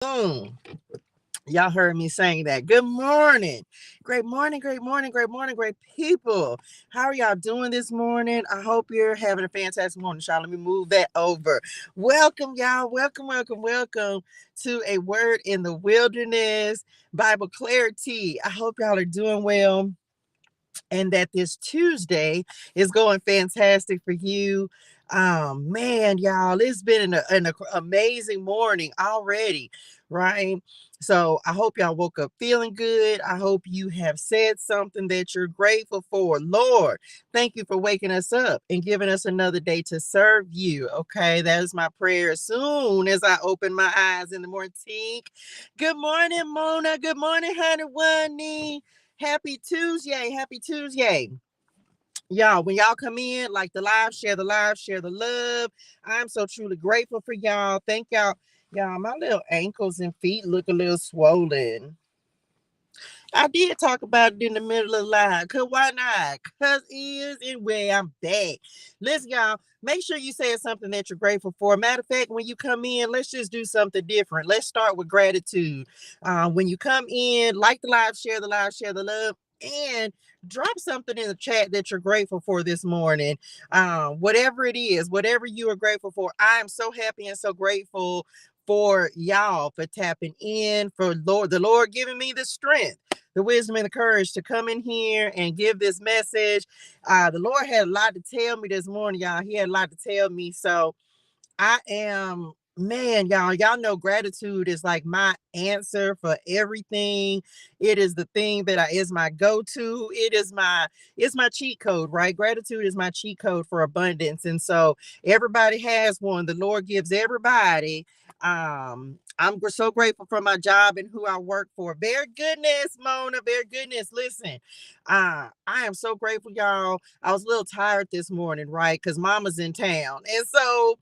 Boom. Y'all heard me saying that. Good morning. Great morning, great morning, great morning, great people. How are y'all doing this morning? I hope you're having a fantastic morning. Y'all, let me move that over. Welcome, y'all. Welcome, welcome, welcome to A Word in the Wilderness Bible Clarity. I hope y'all are doing well and that this Tuesday is going fantastic for you. Man, y'all, it's been an amazing morning already, right? So I hope y'all woke up feeling good. I hope you have said something that you're grateful for. Lord, thank you for waking us up and giving us another day to serve you. Okay, that is my prayer as soon as I open my eyes in the morning. Good morning, Mona. Good morning, honey Bunny. Happy Tuesday. Happy Tuesday. Y'all, when y'all come in, like the live, share the live, share the love. I'm so truly grateful for y'all. Thank y'all. Y'all, my little ankles and feet look a little swollen. I did talk about it in the middle of the line. Cause why not? Cause is and where I'm back. Listen, y'all, make sure you say something that you're grateful for. Matter of fact, when you come in, let's just do something different. Let's start with gratitude. When you come in, like the live, share the love, and drop something in the chat that you're grateful for this morning. Whatever it is, whatever you are grateful for. I am so happy and so grateful for y'all for tapping in, for the Lord giving me the strength, the wisdom, and the courage to come in here and give this message. The Lord had a lot to tell me this morning, y'all. He had a lot to tell me. So I am, man, y'all know gratitude is like my answer for everything. It is the thing that is my go-to. It's my cheat code, right? Gratitude is my cheat code for abundance. And so everybody has one. The Lord gives everybody. I'm so grateful for my job and who I work for. Bear goodness, Mona, bear goodness. Listen, I am so grateful, y'all. I was a little tired this morning, right? Because mama's in town. And so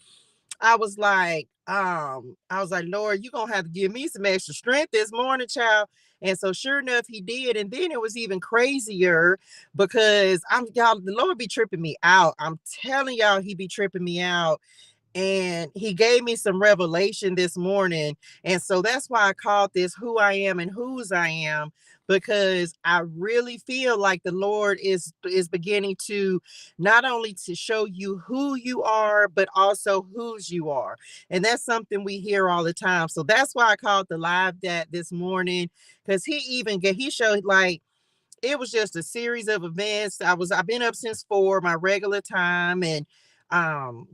I was like, Lord, you're gonna have to give me some extra strength this morning, child. And so sure enough, he did. And then it was even crazier because the Lord be tripping me out. I'm telling y'all, he be tripping me out. And he gave me some revelation this morning. And so that's why I called this Who I Am and Whose I Am, because I really feel like the Lord is beginning to not only to show you who you are, but also whose you are. And that's something we hear all the time. So that's why I called the live that this morning, because he showed like it was just a series of events. I've been up since 4, my regular time, and um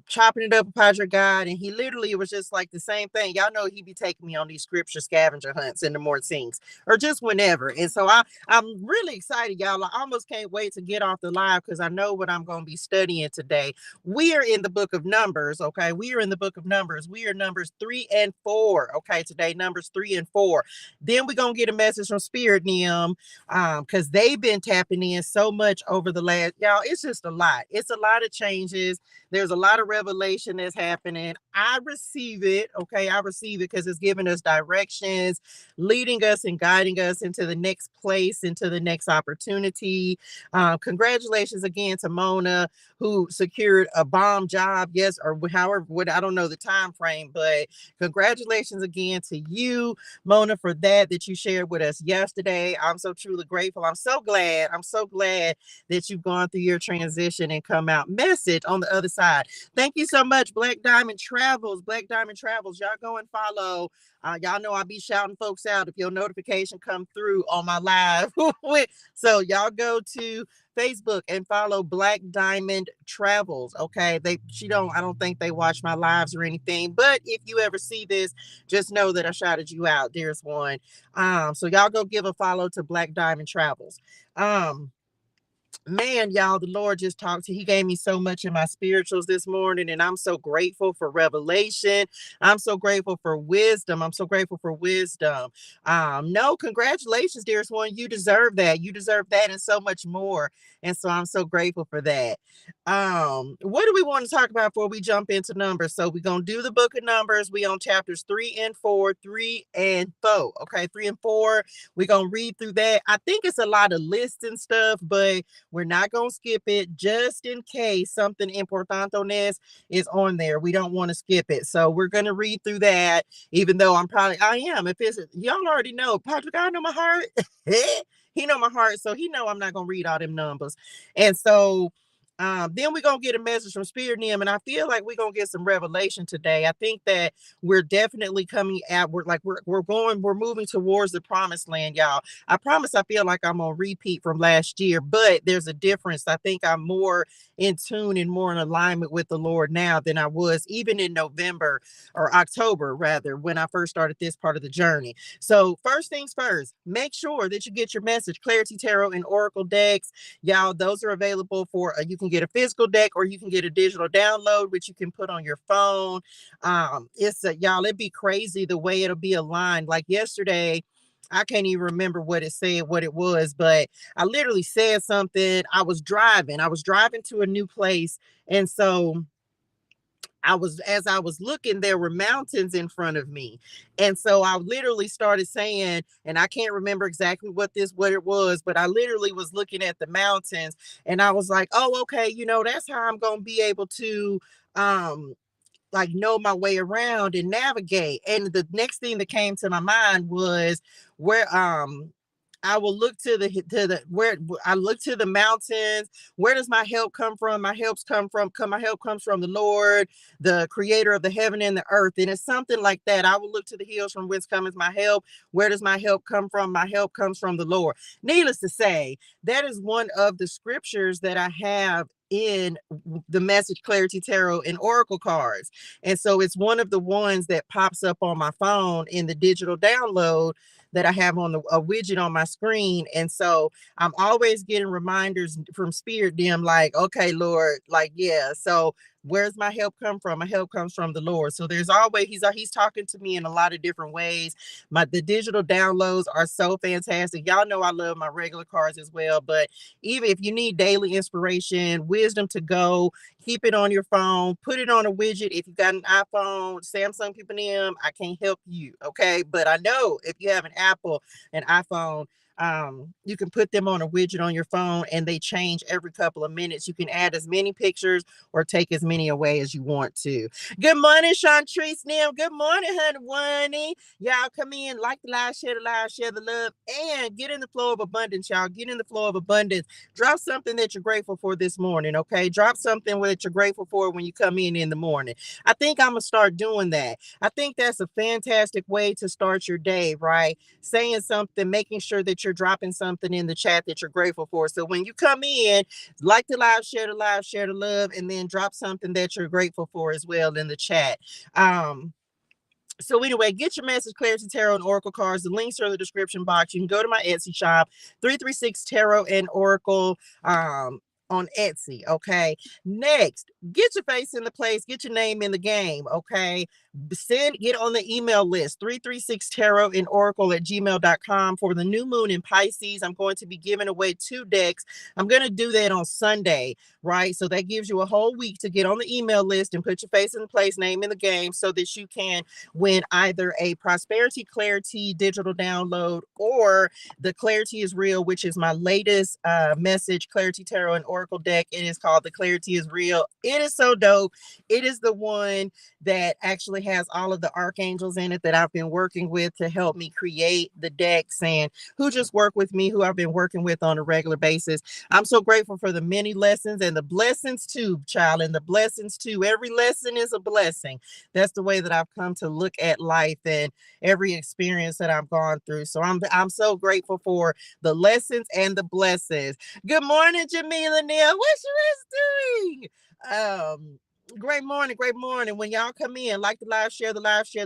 chopping it up with Padre God, and he literally was just like the same thing. Y'all know he be taking me on these scripture scavenger hunts in the mornings or just whenever. And so I'm really excited, y'all. I almost can't wait to get off the live because I know what I'm going to be studying today. We are in the book of Numbers, okay? We are in the book of Numbers. We are Numbers 3 and 4, okay? Today, Numbers 3 and 4. Then we're going to get a message from Spirit Nim, because they've been tapping in so much over the last, y'all, it's just a lot. It's a lot of changes. There's a lot of revelation that's happening. I receive it. Okay. I receive it because it's giving us directions, leading us and guiding us into the next place, into the next opportunity. Congratulations again to Mona, who secured a bomb job. Yes, or however, I don't know the time frame, but congratulations again to you, Mona, for that you shared with us yesterday. I'm so truly grateful. I'm so glad. I'm so glad that you've gone through your transition and come out message on the other side. Thank you so much, Black Diamond Travels. Black Diamond Travels. Y'all go and follow. Y'all know I be shouting folks out if your notification come through on my live. So y'all go to Facebook and follow Black Diamond Travels. Okay. I don't think they watch my lives or anything, but if you ever see this, just know that I shouted you out. There's one. So y'all go give a follow to Black Diamond Travels. Man, y'all, the Lord just talked to, he gave me so much in my spirituals this morning, and I'm so grateful for revelation. I'm so grateful for wisdom. I'm so grateful for wisdom. No, congratulations, dearest one. You deserve that. You deserve that and so much more. And so I'm so grateful for that. What do we want to talk about before we jump into numbers? So we're gonna do the book of Numbers. We on chapters 3 and 4, 3 and 4. Okay, 3 and 4. We're gonna read through that. I think it's a lot of lists and stuff, but We're not going to skip it just in case something importante is on there. We don't want to skip it. So we're going to read through that, even though I am. If it's, y'all already know, Patrick, I know my heart. He know my heart. So he know I'm not going to read all them numbers. And so then we're going to get a message from Spirit Nim, and I feel like we're going to get some revelation today. I think that we're definitely coming at, we're moving towards the promised land, y'all. I promise I feel like I'm on repeat from last year, but there's a difference. I think I'm more in tune and more in alignment with the Lord now than I was even in November or October, rather, when I first started this part of the journey. So first things first, make sure that you get your message ClariTEA Tarot and Oracle decks. Y'all, those are available for, you can get a physical deck or you can get a digital download, which you can put on your phone. Y'all, it'd be crazy the way it'll be aligned. Like yesterday, I can't even remember what it said, what it was, but I literally said something. I was driving to a new place. And so as I was looking, there were mountains in front of me. And so I literally started saying, and I can't remember exactly what it was, but I literally was looking at the mountains and I was like, oh, okay, that's how I'm going to be able to, like, know my way around and navigate. And the next thing that came to my mind was where I will look to the mountains. Where does my help come from? My help comes from the Lord, the creator of the heaven and the earth. And it's something like that. I will look to the hills from whence cometh my help. Where does my help come from? My help comes from the Lord. Needless to say, that is one of the scriptures that I have in the Message ClariTEA Tarot and Oracle cards. And so it's one of the ones that pops up on my phone in the digital download that I have on a widget on my screen. And so I'm always getting reminders from Spirit Dim, like, okay, Lord, like, yeah. So where's my help come from? My help comes from the Lord. So there's always, he's talking to me in a lot of different ways. The digital downloads are so fantastic. Y'all know I love my regular cards as well, but even if you need daily inspiration, wisdom to go, keep it on your phone, put it on a widget. If you got an iPhone, Samsung, people them, I can't help you. Okay. But I know if you have an Apple, an iPhone, you can put them on a widget on your phone and they change every couple of minutes. You can add as many pictures or take as many away as you want to. Good morning, Shantrice Nim. Good morning, honey. Y'all come in, like the live, share the love, and get in the flow of abundance, y'all. Get in the flow of abundance. Drop something that you're grateful for this morning, okay? Drop something that you're grateful for when you come in the morning. I think I'm going to start doing that. I think that's a fantastic way to start your day, right? Saying something, making sure that you're dropping something in the chat that you're grateful for. So when you come in, like the live, share the love, and then drop something that you're grateful for as well in the chat. So anyway, get your Message ClariTEA Tarot and Oracle cards. The links are in the description box. You can go to my Etsy shop, 336 Tarot and Oracle on Etsy, okay? Next, get your face in the place, get your name in the game, okay? Get on the email list, 336 Tarot and Oracle at gmail.com. For the new moon in Pisces, I'm going to be giving away 2 decks. I'm going to do that on Sunday, right? So that gives you a whole week to get on the email list and put your face in the place, name in the game, so that you can win either a Prosperity ClariTEA digital download or the ClariTEA is Real, which is my latest Message ClariTEA Tarot and Oracle deck. It is called the ClariTEA is Real. It is so dope. It is the one that actually has all of the archangels in it that I've been working with to help me create the decks, and who just work with me, who I've been working with on a regular basis. I'm so grateful for the many lessons and the blessings too, child, and the blessings too. Every lesson is a blessing. That's the way that I've come to look at life and every experience that I've gone through. So I'm so grateful for the lessons and the blessings. Good morning, Jamila Neal. What's your doing? Great morning. When y'all come in, like the live, share the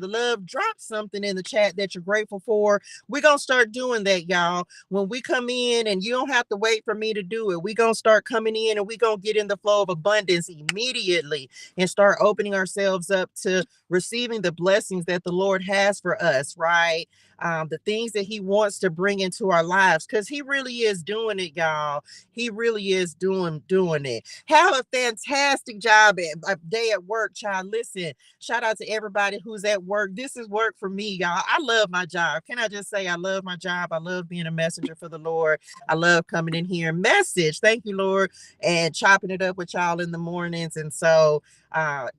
love, drop something in the chat that you're grateful for. We're going to start doing that, y'all. When we come in, and you don't have to wait for me to do it, we're going to start coming in and we're going to get in the flow of abundance immediately and start opening ourselves up to receiving the blessings that the Lord has for us, right? the things that he wants to bring into our lives, because he really is doing it, y'all. He really is doing it. Have a fantastic job a day at work, child. Listen, shout out to everybody who's at work. This is work for me, y'all. I love my job. Can I just say I love my job? I love being a messenger for the Lord. I love coming in here and message. Thank you, Lord, and chopping it up with y'all in the mornings. And so I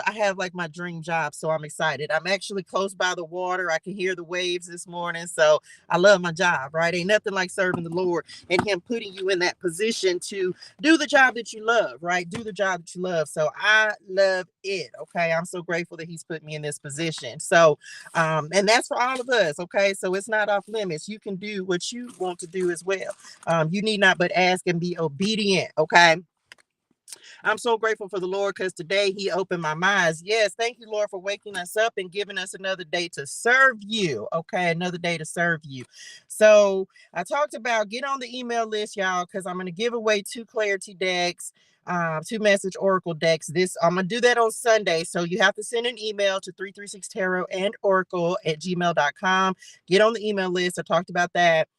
have like my dream job, so I'm excited. I'm actually close by the water. I can hear the waves this morning, so I love my job, right? Ain't nothing like serving the Lord and him putting you in that position to do the job that you love, right? Do the job that you love. So I love it. Okay, I'm so grateful that he's put me in this position. So and that's for all of us. Okay, so it's not off limits. You can do what you want to do as well. You need not but ask and be obedient. Okay, I'm so grateful for the Lord because today he opened my eyes. Yes, thank you, Lord, for waking us up and giving us another day to serve you. Okay, another day to serve you. So I talked about get on the email list, y'all, because I'm going to give away 2 ClariTEA decks. 2 message oracle decks. I'm gonna do that on Sunday, so you have to send an email to 336tarot and oracle@gmail.com. Get on the email list. I talked about that.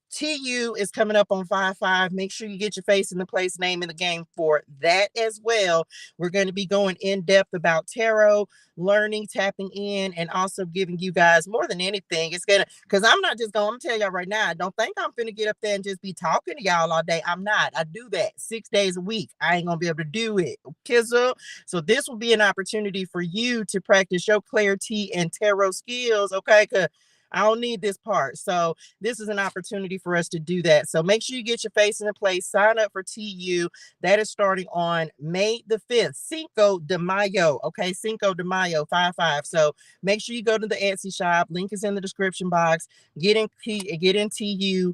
TU is coming up on 5/5. Make sure you get your face in the place, name in the game for that as well. We're going to be going in depth about tarot, learning, tapping in, and also giving you guys more than anything. It's gonna, because I'm not just going to tell y'all right now, I don't think I'm gonna get up there and just be talking to y'all all day. I'm not. I do that 6 days a week. I ain't gonna be able to do it. Kizzle. So this will be an opportunity for you to practice your ClariTEA and tarot skills. Okay, because I don't need this part. So this is an opportunity for us to do that. So make sure you get your face in the place. Sign up for TU. That is starting on May the 5th. Cinco de Mayo. Okay, Cinco de Mayo, 5/5. So make sure you go to the Etsy shop. Link is in the description box. Get in TU.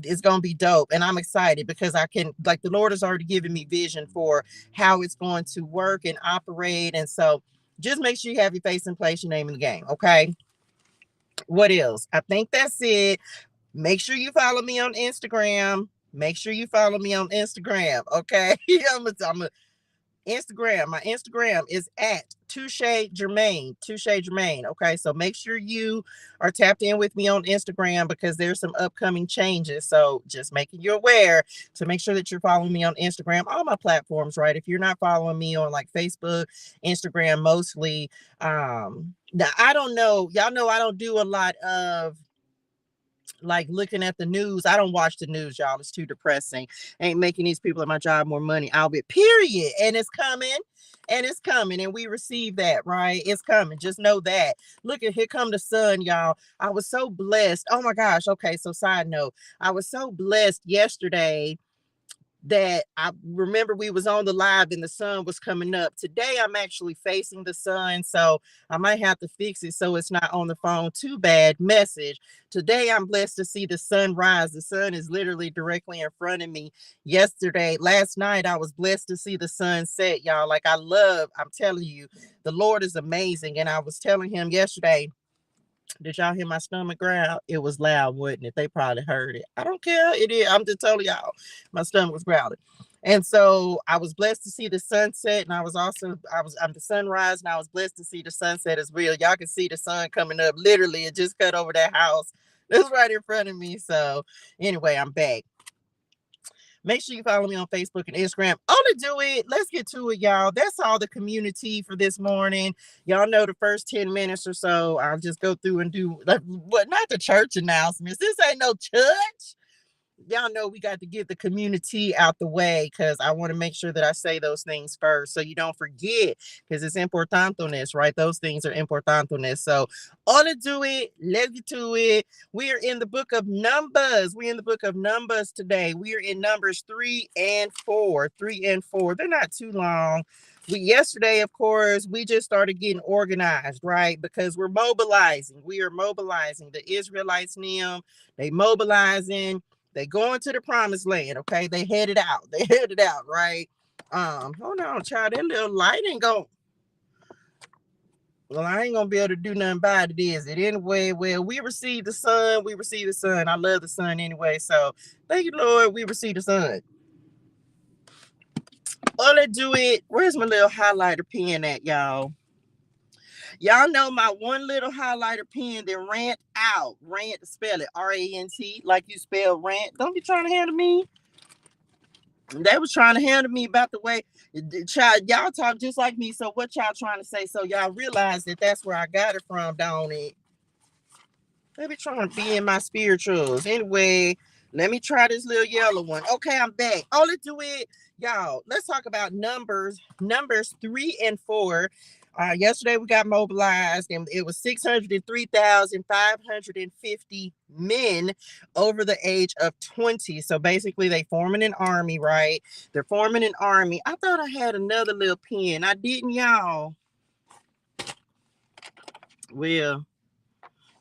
It's gonna be dope, and I'm excited because I can, like, the Lord has already given me vision for how it's going to work and operate. And so just make sure you have your face in place, your name in the game. Okay. What else? I think that's it. Make sure you follow me on Instagram. Make sure you follow me on Instagram. Okay. I'm a Instagram. My Instagram is at toshaegermaine. toshaegermaine. Okay. So make sure you are tapped in with me on Instagram because there's some upcoming changes. So just making you aware to make sure that you're following me on Instagram, all my platforms, right? If you're not following me on like Facebook, Instagram, mostly, now I don't know. Y'all know I don't do a lot of like looking at the news. I don't watch the news, y'all. It's too depressing. Ain't making these people at my job more money. I'll be period. And it's coming. And it's coming. And we receive that, right? It's coming. Just know that. Look at here come the sun, y'all. I was so blessed. Oh my gosh. Okay. So side note, I was so blessed yesterday that I remember we was on the live and the sun was coming up. Today I'm actually facing the sun, so I might have to fix it so it's not on the phone. Too bad. Message. Today I'm blessed to see the sun rise. The sun is literally directly in front of me. Last night I was blessed to see the sun set, y'all. Like I'm telling you, the Lord is amazing. And I was telling him yesterday, did y'all hear my stomach growl? It was loud, wasn't it? They probably heard it. I don't care. It is. I'm just telling y'all, my stomach was growling. And so I was blessed to see the sunset, and I'm the sunrise, and I was blessed to see the sunset as well. Y'all can see the sun coming up. Literally, it just cut over that house. It's right in front of me. So anyway, I'm back. Make sure you follow me on Facebook and Instagram. Oh, to do it. Let's get to it, y'all. That's all the community for this morning. Y'all know the first 10 minutes or so, I'll just go through and do not the church announcements. This ain't no church. Y'all know we got to get the community out the way because I want to make sure that I say those things first so you don't forget because it's importantones, right? Those things are importantones. So all to do it, let's get to it. We are in the book of Numbers. We're in the book of Numbers today. We are in Numbers 3 and 4. 3 and 4. They're not too long. Yesterday, of course, we just started getting organized, right? Because we're mobilizing. We are mobilizing. The Israelites, they mobilizing. They going to the promised land, okay? They headed out. They headed out, right? Hold on, child. That little light ain't going. Well, I ain't gonna be able to do nothing about it, is it? Anyway, well, we received the sun. We received the sun. I love the sun anyway. So thank you, Lord. We received the sun. Oh, let's do it. Where's my little highlighter pen at, y'all? Y'all know my one little highlighter pen that rant out. Rant, spell it R-A-N-T, like you spell rant. Don't be trying to handle me. They was trying to handle me about the way, child, y'all talk just like me. So what y'all trying to say? So y'all realize that that's where I got it from, don't it? They be trying to be in my spirituals. Anyway, let me try this little yellow one. Okay, I'm back. Oh, let's do it. Y'all, let's talk about numbers. Numbers 3 and 4. Yesterday we got mobilized, and it was 603,550 men over the age of 20. So basically, they forming an army, right? They're forming an army. I thought I had another little pen. I didn't, y'all. Well,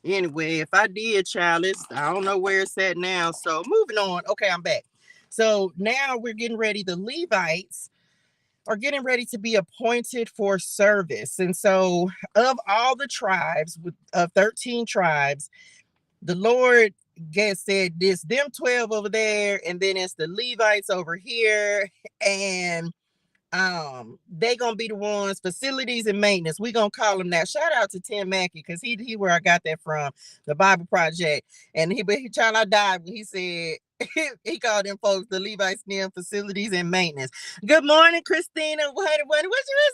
anyway, if I did, child, I don't know where it's at now. So moving on. Okay, I'm back. So now we're getting ready. The Levites are getting ready to be appointed for service. And so of all the tribes, of 13 tribes, the Lord said this, them 12 over there, and then it's the Levites over here. And they gonna be the ones, facilities and maintenance. We gonna call them that. Shout out to Tim Mackey, because he where I got that from, the Bible Project. And he child, I died when he said he called them folks the Levites, them facilities and maintenance. Good morning, Christina. What you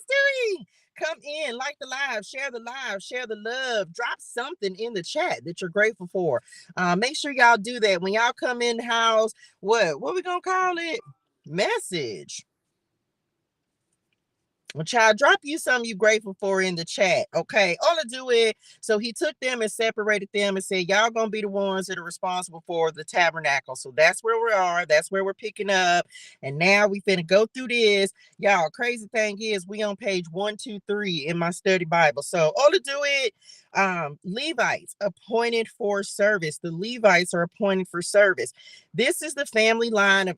doing? Come in, like the live, share the love, drop something in the chat that you're grateful for. Make sure y'all do that when y'all come in the house. What we gonna call it? Message. Well, child, drop you something you grateful for in the chat. Okay. All I do is, so he took them and separated them and said, y'all gonna be the ones that are responsible for the tabernacle. So that's where we are. That's where we're picking up. And now we finna go through this. Y'all, crazy thing is we on page 123 in my study Bible. So all I do is, Levites appointed for service. The Levites are appointed for service. This is the family line of,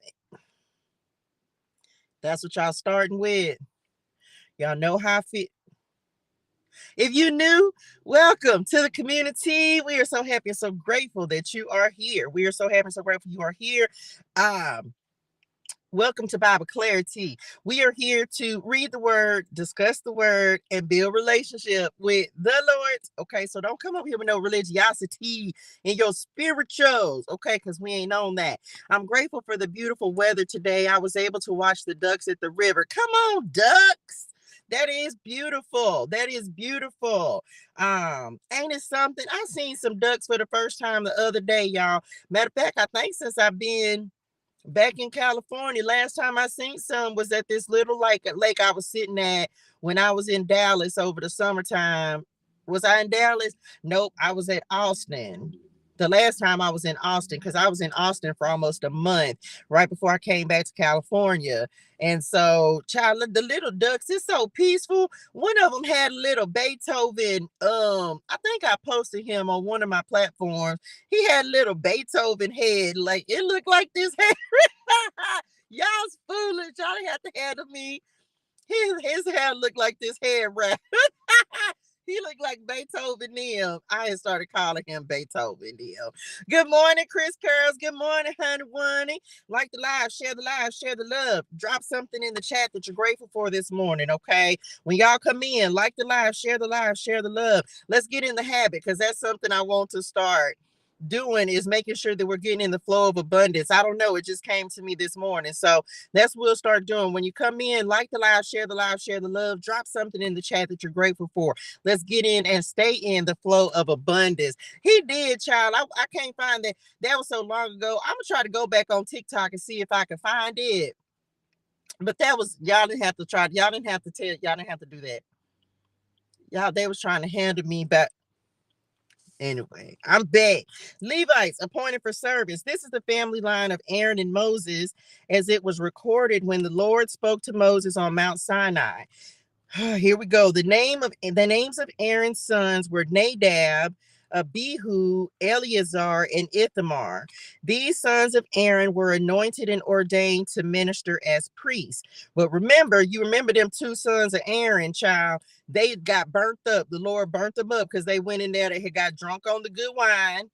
that's what y'all starting with. Y'all know how I feel. If you new, welcome to the community. We are so happy and so grateful that you are here. We are so happy and so grateful you are here. Welcome to Bible ClariTEA. We are here to read the word, discuss the word, and build relationship with the Lord. Okay, so don't come up here with no religiosity in your spirituals, okay, because we ain't on that. I'm grateful for the beautiful weather today. I was able to watch the ducks at the river. Come on, ducks. That is beautiful. That is beautiful. Ain't it something? I seen some ducks for the first time the other day, y'all. Matter of fact, I think since I've been back in California, last time I seen some was at this little lake I was sitting at when I was in Dallas over the summertime. Was I in Dallas? Nope, I was at Austin. The last time I was in Austin, because I was in Austin for almost a month right before I came back to California. And so, child, the little ducks, it's so peaceful. One of them had a little Beethoven. I think I posted him on one of my platforms. He had a little Beethoven head. Like, it looked like this head. Y'all's foolish. Y'all have to handle me. His hair looked like this head wrap. He looked like Beethoven Neil. I had started calling him Beethoven Neil. Good morning, Chris Curls. Good morning, honey. Like the live, share the love. Drop something in the chat that you're grateful for this morning, okay? When y'all come in, like the live, share the love. Let's get in the habit, because that's something I want to start doing, is making sure that we're getting in the flow of abundance. I don't know, it just came to me this morning. So that's what we'll start doing. When you come in, like the live, share the love, drop something in the chat that you're grateful for. Let's get in and stay in the flow of abundance. He did, child. I can't find that. That was so long ago. I'm gonna try to go back on TikTok and see if I can find it. But that was, y'all didn't have to try. Y'all didn't have to tell. Y'all didn't have to do that. Y'all, they was trying to handle me back. Anyway, I'm back. Levites appointed for service. This is the family line of Aaron and Moses, as it was recorded when the Lord spoke to Moses on Mount Sinai. Here we go. The names of Aaron's sons were Nadab, Abihu, Eleazar, and Ithamar. These sons of Aaron were anointed and ordained to minister as priests. But you remember them two sons of Aaron, child, they got burnt up. The Lord burnt them up because they went in there, they had got drunk on the good wine.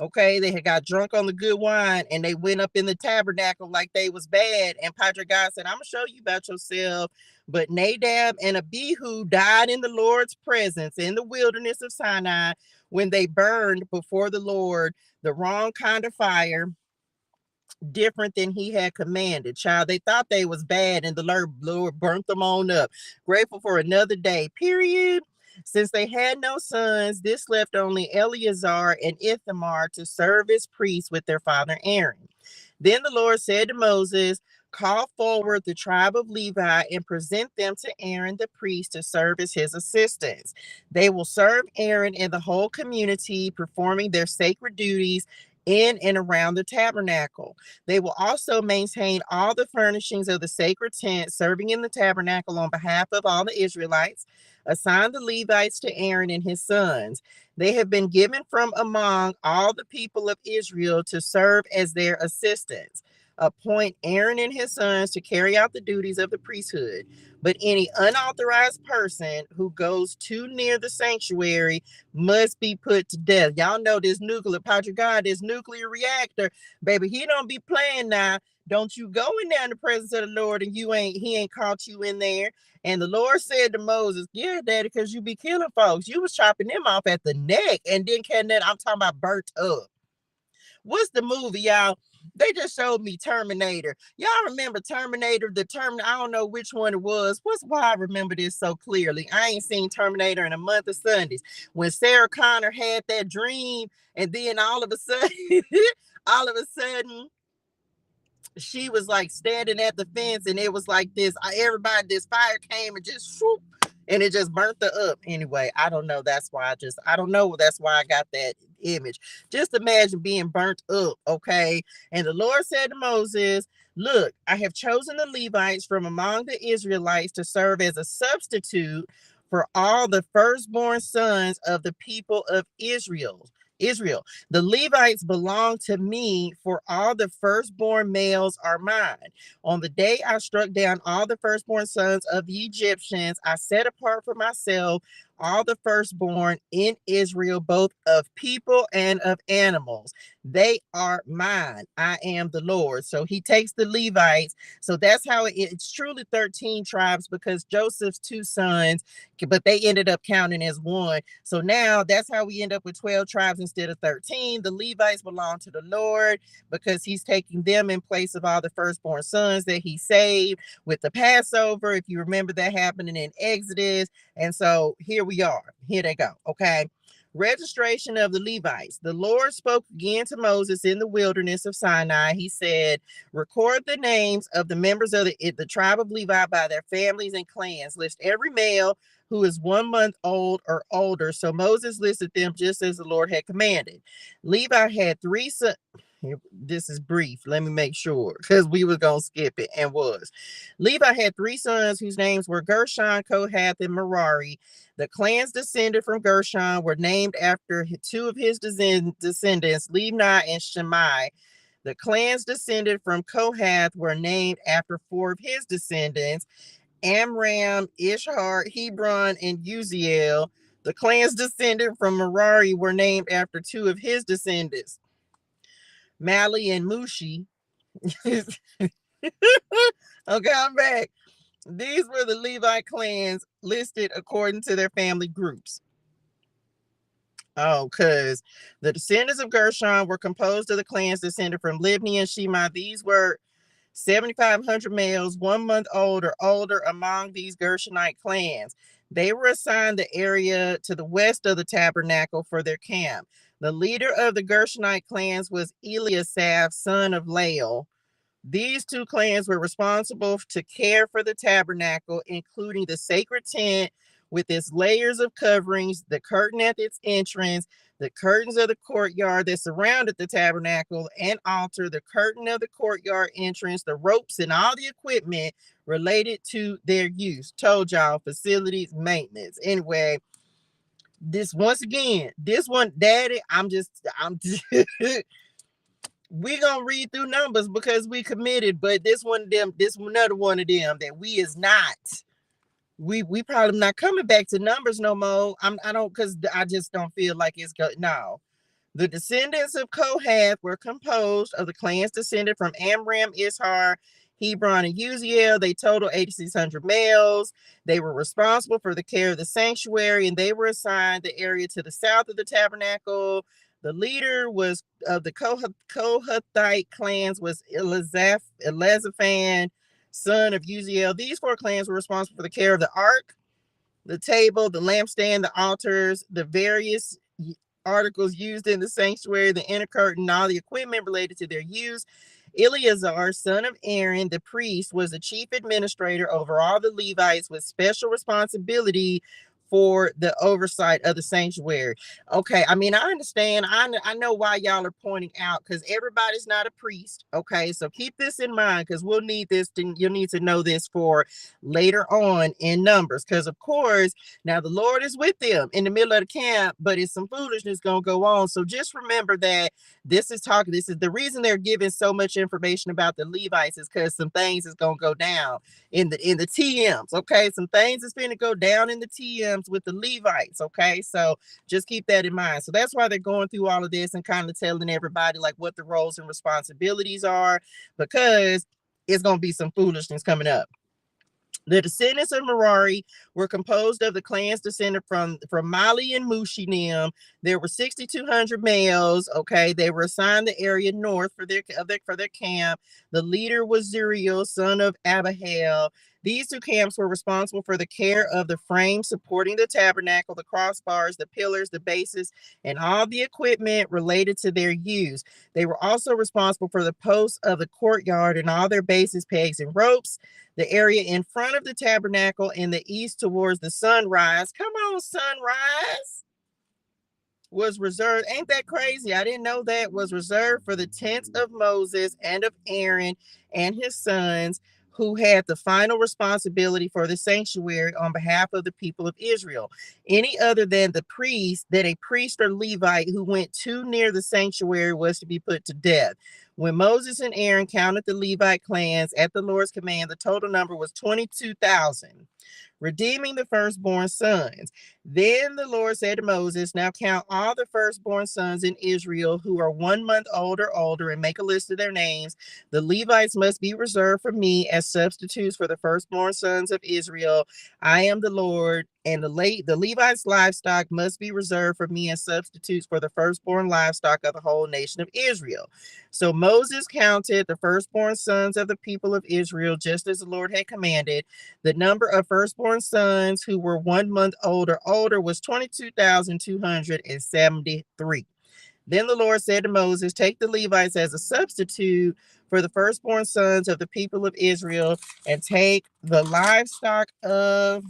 Okay, they had got drunk on the good wine and they went up in the tabernacle like they was bad. And Padre God said, I'm gonna show you about yourself. But Nadab and Abihu died in the Lord's presence in the wilderness of Sinai when they burned before the Lord the wrong kind of fire, different than he had commanded. Child, they thought they was bad and the Lord burnt them on up. Grateful for another day, period. Since they had no sons, this left only Eleazar and Ithamar to serve as priests with their father Aaron. Then the Lord said to Moses, call forward the tribe of Levi and present them to Aaron the priest to serve as his assistants. They will serve Aaron and the whole community, performing their sacred duties in and around the tabernacle. They will also maintain all the furnishings of the sacred tent, serving in the tabernacle on behalf of all the Israelites. Assign the Levites to Aaron and his sons. They have been given from among all the people of Israel to serve as their assistants. Appoint Aaron and his sons to carry out the duties of the priesthood. But any unauthorized person who goes too near the sanctuary must be put to death. Y'all know this nuclear, Padre God, this nuclear reactor, baby, he don't be playing now. Don't you go in there in the presence of the Lord and he ain't caught you in there. And the Lord said to Moses, yeah, daddy, because you be killing folks. You was chopping them off at the neck and then I'm talking about burnt up. What's the movie, y'all? They just showed me Terminator. Y'all remember Terminator? I don't know which one it was. Why I remember this so clearly? I ain't seen Terminator in a month of Sundays. When Sarah Connor had that dream, and then all of a sudden, she was like standing at the fence, and it was like this. This fire came and just whoop, and it just burnt her up. Anyway, I don't know. That's why I don't know. That's why I got that image. Just imagine being burnt up, okay? And the Lord said to Moses, look, I have chosen the Levites from among the Israelites to serve as a substitute for all the firstborn sons of the people of Israel. The Levites belong to me, for all the firstborn males are mine. On the day I struck down all the firstborn sons of the Egyptians, I set apart for myself all the firstborn in Israel, both of people and of animals. They are mine. I am the Lord. So he takes the Levites. So that's how it's truly 13 tribes, because Joseph's two sons, but they ended up counting as one. So now that's how we end up with 12 tribes instead of 13. The Levites belong to the Lord because he's taking them in place of all the firstborn sons that he saved with the Passover. If you remember that happening in Exodus. And so here we are. Here they go. Okay. Registration of the Levites. The Lord spoke again to Moses in the wilderness of Sinai. He said, record the names of the members of the tribe of Levi by their families and clans. List every male who is 1 month old or older. So Moses listed them just as the Lord had commanded. Levi had 3 sons. This is brief. Let me make sure, because we were going to skip it, and was. Levi had 3 sons whose names were Gershon, Kohath, and Merari. The clans descended from Gershon were named after 2 of his descendants, Libni and Shimei. The clans descended from Kohath were named after 4 of his descendants, Amram, Ishhar, Hebron, and Uziel. The clans descended from Merari were named after 2 of his descendants, Mali and Mushi. Okay, I'm back. These were the Levi clans listed according to their family groups. Oh, because the descendants of Gershon were composed of the clans descended from Libni and Shema. These were 7,500 males, 1 month old or older among these Gershonite clans. They were assigned the area to the west of the tabernacle for their camp. The leader of the Gershonite clans was Eliasaph, son of Lael. These 2 clans were responsible to care for the tabernacle, including the sacred tent with its layers of coverings, the curtain at its entrance, the curtains of the courtyard that surrounded the tabernacle and altar, the curtain of the courtyard entrance, the ropes, and all the equipment related to their use. Told y'all, facilities, maintenance. Anyway, this one, Daddy, we gonna read through numbers because we committed, but this another one of them that we is not. We probably not coming back to numbers no more. I don't, because I just don't feel like it's good. No, The descendants of Kohath were composed of the clans descended from Amram, Ishar, Hebron, and Uziel. They totaled 8,600 males. They were responsible for the care of the sanctuary, and they were assigned the area to the south of the tabernacle. The leader was of the Kohathite clans was Elizaphan, son of Uziel. These 4 clans were responsible for the care of the ark, the table, the lampstand, the altars, the various articles used in the sanctuary, the inner curtain, all the equipment related to their use. Eleazar, son of Aaron, the priest, was the chief administrator over all the Levites with special responsibility for the oversight of the sanctuary. Okay, I mean, I understand. I know why y'all are pointing out, because everybody's not a priest. Okay, so keep this in mind, because we'll need this. You'll need to know this for later on in Numbers, because of course, now the Lord is with them in the middle of the camp, but it's some foolishness gonna go on. So just remember that this is the reason they're giving so much information about the Levites, is because some things is gonna go down in the TEA-ems. Okay, some things is gonna go down in the TEA-ems with the Levites. Okay, so just keep that in mind. So that's why they're going through all of this and kind of telling everybody like what the roles and responsibilities are, because it's gonna be some foolishness coming up. The descendants of Merari were composed of the clans descended from Mali and Mushinim. There were 6,200 males. Okay, they were assigned the area north for their camp. The leader was Zuriel, son of Abihail. These 2 camps were responsible for the care of the frame supporting the tabernacle, the crossbars, the pillars, the bases, and all the equipment related to their use. They were also responsible for the posts of the courtyard and all their bases, pegs, and ropes. The area in front of the tabernacle in the east towards the sunrise. Come on, sunrise. Was reserved. Ain't that crazy? I didn't know that was reserved for the tents of Moses and of Aaron and his sons, who had the final responsibility for the sanctuary on behalf of the people of Israel. Any other than a priest or Levite who went too near the sanctuary was to be put to death. When Moses and Aaron counted the Levite clans at the Lord's command, the total number was 22,000. Redeeming the firstborn sons. Then the Lord said to Moses, now count all the firstborn sons in Israel who are 1 month old or older, and make a list of their names. The Levites must be reserved for me as substitutes for the firstborn sons of Israel. I am the Lord. And the Levites' livestock must be reserved for me as substitutes for the firstborn livestock of the whole nation of Israel. So Moses counted the firstborn sons of the people of Israel, just as the Lord had commanded. The number of firstborn sons who were 1 month old or older was 22,273. Then the Lord said to Moses, take the Levites as a substitute for the firstborn sons of the people of Israel, and take the livestock of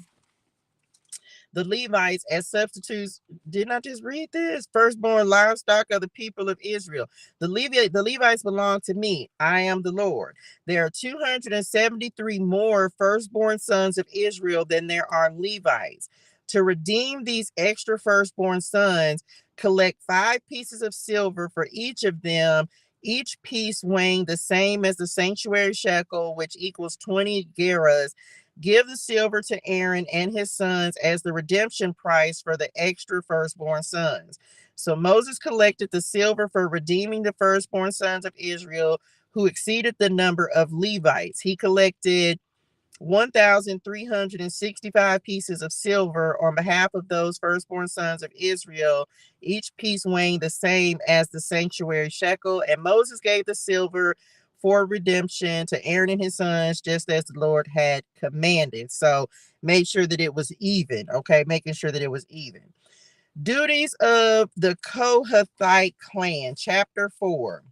the Levites as substitutes. Didn't I just read this? Firstborn livestock of the people of Israel. The Levites belong to me. I am the Lord. There are 273 more firstborn sons of Israel than there are Levites. To redeem these extra firstborn sons, collect 5 pieces of silver for each of them, each piece weighing the same as the sanctuary shekel, which equals 20 gerahs. Give the silver to Aaron and his sons as the redemption price for the extra firstborn sons. So Moses collected the silver for redeeming the firstborn sons of Israel, who exceeded the number of Levites. He collected 1,365 pieces of silver on behalf of those firstborn sons of Israel, each piece weighing the same as the sanctuary shekel. And Moses gave the silver for redemption to Aaron and his sons, just as the Lord had commanded. So made sure that it was even. Okay, making sure that it was even. Duties of the Kohathite clan, chapter 4.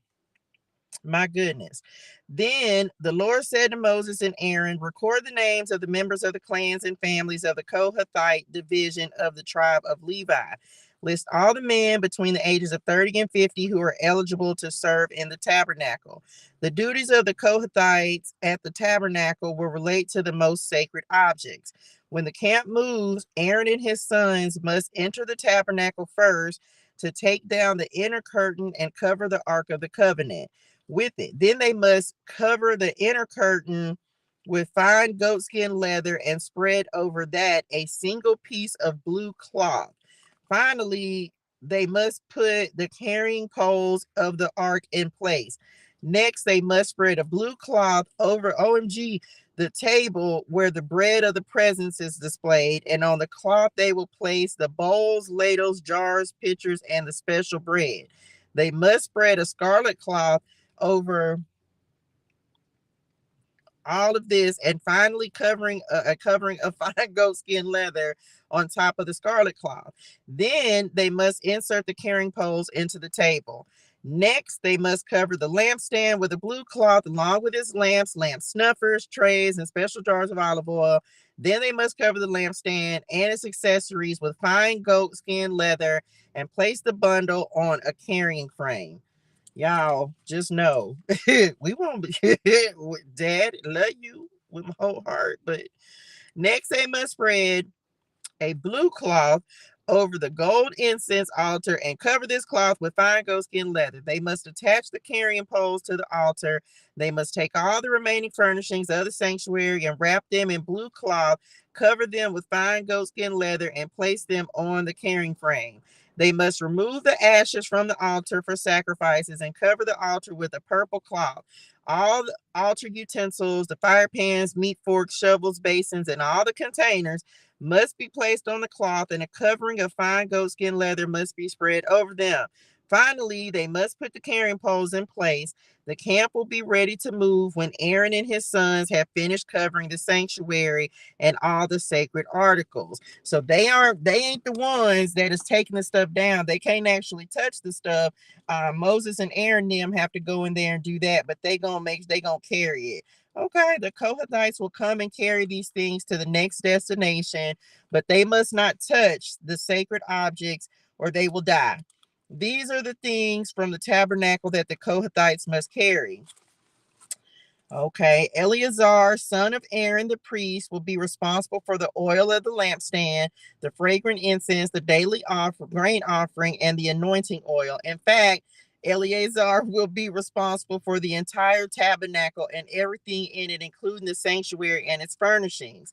My goodness. Then the Lord said to Moses and Aaron, record the names of the members of the clans and families of the Kohathite division of the tribe of Levi. List all the men between the ages of 30 and 50 who are eligible to serve in the tabernacle. The duties of the Kohathites at the tabernacle will relate to the most sacred objects. When the camp moves, Aaron and his sons must enter the tabernacle first to take down the inner curtain and cover the Ark of the Covenant with it. Then they must cover the inner curtain with fine goatskin leather and spread over that a single piece of blue cloth. Finally, they must put the carrying poles of the ark in place. Next, they must spread a blue cloth over OMG the table where the bread of the presence is displayed, and on the cloth they will place the bowls, ladles, jars, pitchers, and the special bread. They must spread a scarlet cloth over all of this, and finally covering a covering of fine goatskin leather on top of the scarlet cloth. Then they must insert the carrying poles into the table. Next, they must cover the lampstand with a blue cloth along with its lamps, lamp snuffers, trays, and special jars of olive oil. Then they must cover the lampstand and its accessories with fine goatskin leather and place the bundle on a carrying frame. Y'all just know we won't be dad love you with my whole heart. But next they must spread a blue cloth over the gold incense altar and cover this cloth with fine goatskin leather. They must attach the carrying poles to the altar. They must take all the remaining furnishings of the sanctuary and wrap them in blue cloth, cover them with fine goatskin leather, and place them on the carrying frame. They must remove the ashes from the altar for sacrifices and cover the altar with a purple cloth. All the altar utensils, the fire pans, meat forks, shovels, basins, and all the containers must be placed on the cloth, and a covering of fine goatskin leather must be spread over them. Finally, they must put the carrying poles in place. The camp will be ready to move when Aaron and his sons have finished covering the sanctuary and all the sacred articles. So they ain't the ones that is taking the stuff down. They can't actually touch the stuff. Moses and Aaron them have to go in there and do that, but they gonna carry it. Okay, the Kohathites will come and carry these things to the next destination, but they must not touch the sacred objects or they will die. These are the things from the tabernacle that the Kohathites must carry. Okay, Eleazar, son of Aaron the priest, will be responsible for the oil of the lampstand, the fragrant incense, the daily grain offering, and the anointing oil. In fact, Eleazar will be responsible for the entire tabernacle and everything in it, including the sanctuary and its furnishings.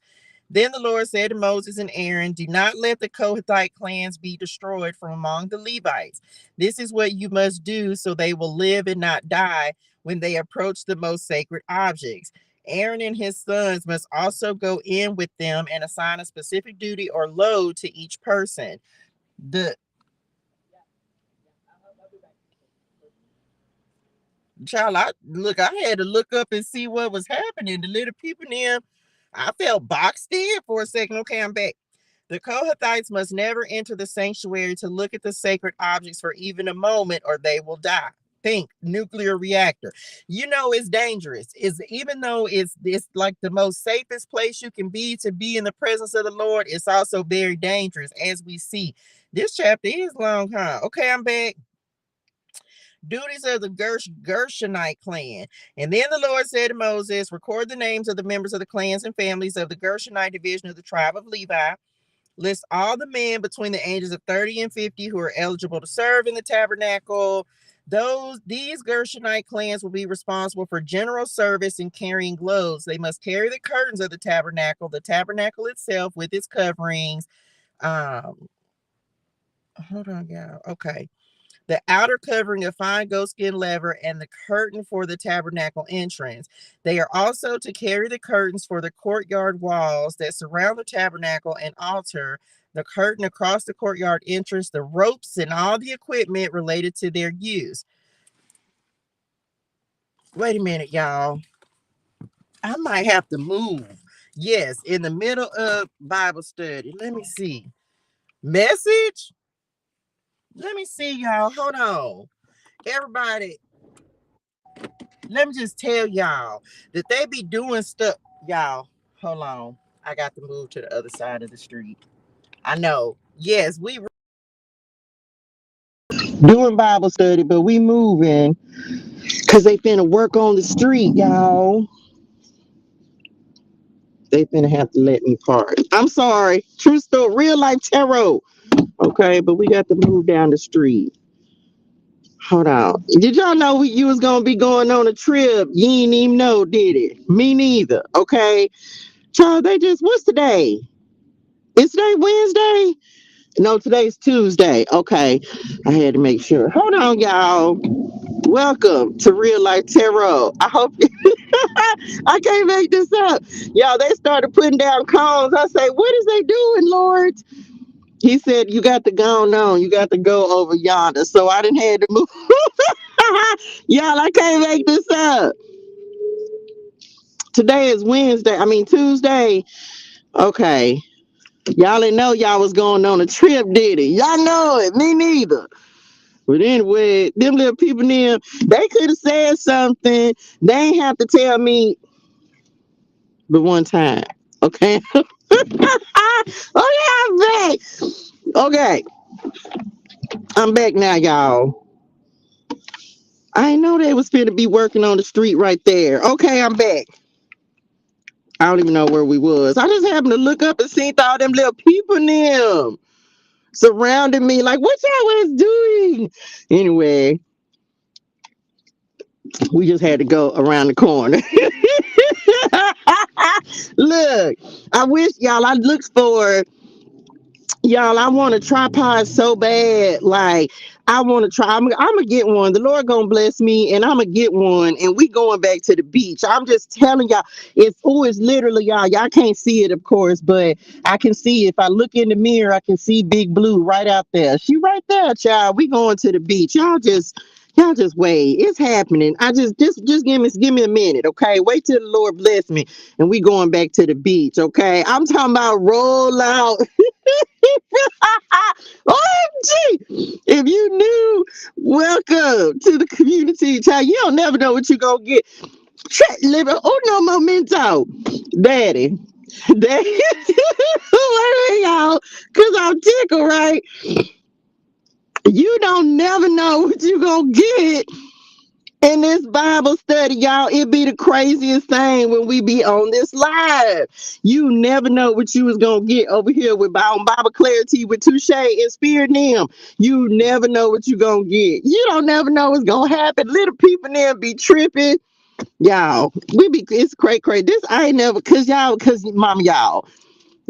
Then the Lord said to Moses and Aaron, do not let the Kohathite clans be destroyed from among the Levites. This is what you must do so they will live and not die when they approach the most sacred objects. Aaron and his sons must also go in with them and assign a specific duty or load to each person. The child, I had to look up and see what was happening. The little people in, I felt boxed in for a second. Okay, I'm back. The Kohathites must never enter the sanctuary to look at the sacred objects for even a moment, or they will die. Think nuclear reactor. You know it's dangerous. Is even though it's like the most safest place you can be to be in the presence of the Lord, it's also very dangerous, as we see. This chapter is long, huh? Okay, I'm back. Duties of the Gershonite clan. And then the Lord said to Moses, record the names of the members of the clans and families of the Gershonite division of the tribe of Levi. List all the men between the ages of 30 and 50 who are eligible to serve in the tabernacle. These Gershonite clans will be responsible for general service and carrying loads. They must carry the curtains of the tabernacle itself with its coverings. Hold on, y'all. Okay. The outer covering of fine goatskin leather, and the curtain for the tabernacle entrance. They are also to carry the curtains for the courtyard walls that surround the tabernacle and altar, the curtain across the courtyard entrance, the ropes, and all the equipment related to their use. Wait a minute, y'all. I might have to move. Yes, in the middle of Bible study. Let me see. Message? Let me see, y'all. Hold on. Everybody, let me just tell y'all that they be doing stuff. Y'all, hold on. I got to move to the other side of the street. I know. Yes, we doing Bible study, but we moving because they finna work on the street, y'all. They finna have to let me park. I'm sorry. True story, real life tarot. Okay, but we got to move down the street. Hold on. Did y'all know you was gonna be going on a trip? You ain't even know, did it? Me neither. Okay. Child, what's today? Is today Wednesday? No, today's Tuesday. Okay. I had to make sure. Hold on, y'all. Welcome to Real Life Tarot. I hope I can't make this up. Y'all, they started putting down cones. I say, what is they doing, Lord? He said, you got to go on. You got to go over yonder. So I didn't have to move. Y'all, I can't make this up. Today is Wednesday. I mean, Tuesday. Okay. Y'all didn't know y'all was going on a trip, did it? Y'all know it. Me neither. But anyway, them little people there, they could have said something. They ain't have to tell me but one time. Okay. Okay, I'm back. Okay. I'm back now, y'all. I didn't know they was finna be working on the street right there. Okay, I'm back. I don't even know where we was. I just happened to look up and see all them little people in them surrounding me. Like, what y'all was doing? Anyway, we just had to go around the corner. Look, I wish y'all, I looked for y'all. I want a tripod so bad. Like, I want to try. I'm gonna get one. The Lord gonna bless me, and I'm gonna get one. And we going back to the beach. I'm just telling y'all, it's literally y'all. Y'all can't see it, of course, but I can see. If I look in the mirror, I can see Big Blue right out there. She right there, child. We going to the beach. Y'all just wait. It's happening. I just give me a minute, okay? Wait till the Lord bless me, and we going back to the beach, okay? I'm talking about roll out. OMG! If you knew, welcome to the community, child. You don't never know what you're gonna get. Living, oh no, momento, daddy, daddy. What are y'all? Cause I'm tickled, right? You don't never know what you gonna get in this Bible study, y'all. It be the craziest thing when we be on this live. You never know what you was gonna get over here with Bible Clarity with Touche and Spirit them. You never know what you gonna get. You don't never know what's gonna happen. Little people there be tripping. Y'all, it's crazy. This I ain't never cause mom, y'all.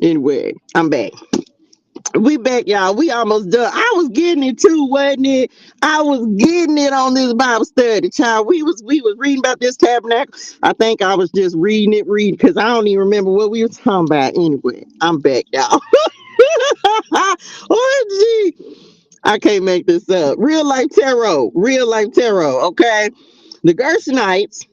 Anyway, I'm back. We back, y'all. We almost done. I was getting it too, wasn't it? I was getting it on this Bible study, child. We was reading about this tabernacle. I think I was just reading because I don't even remember what we were talking about. Anyway, I'm back, y'all. Oh, gee. I can't make this up. Real life tarot. Real life tarot. Okay. The Gershonites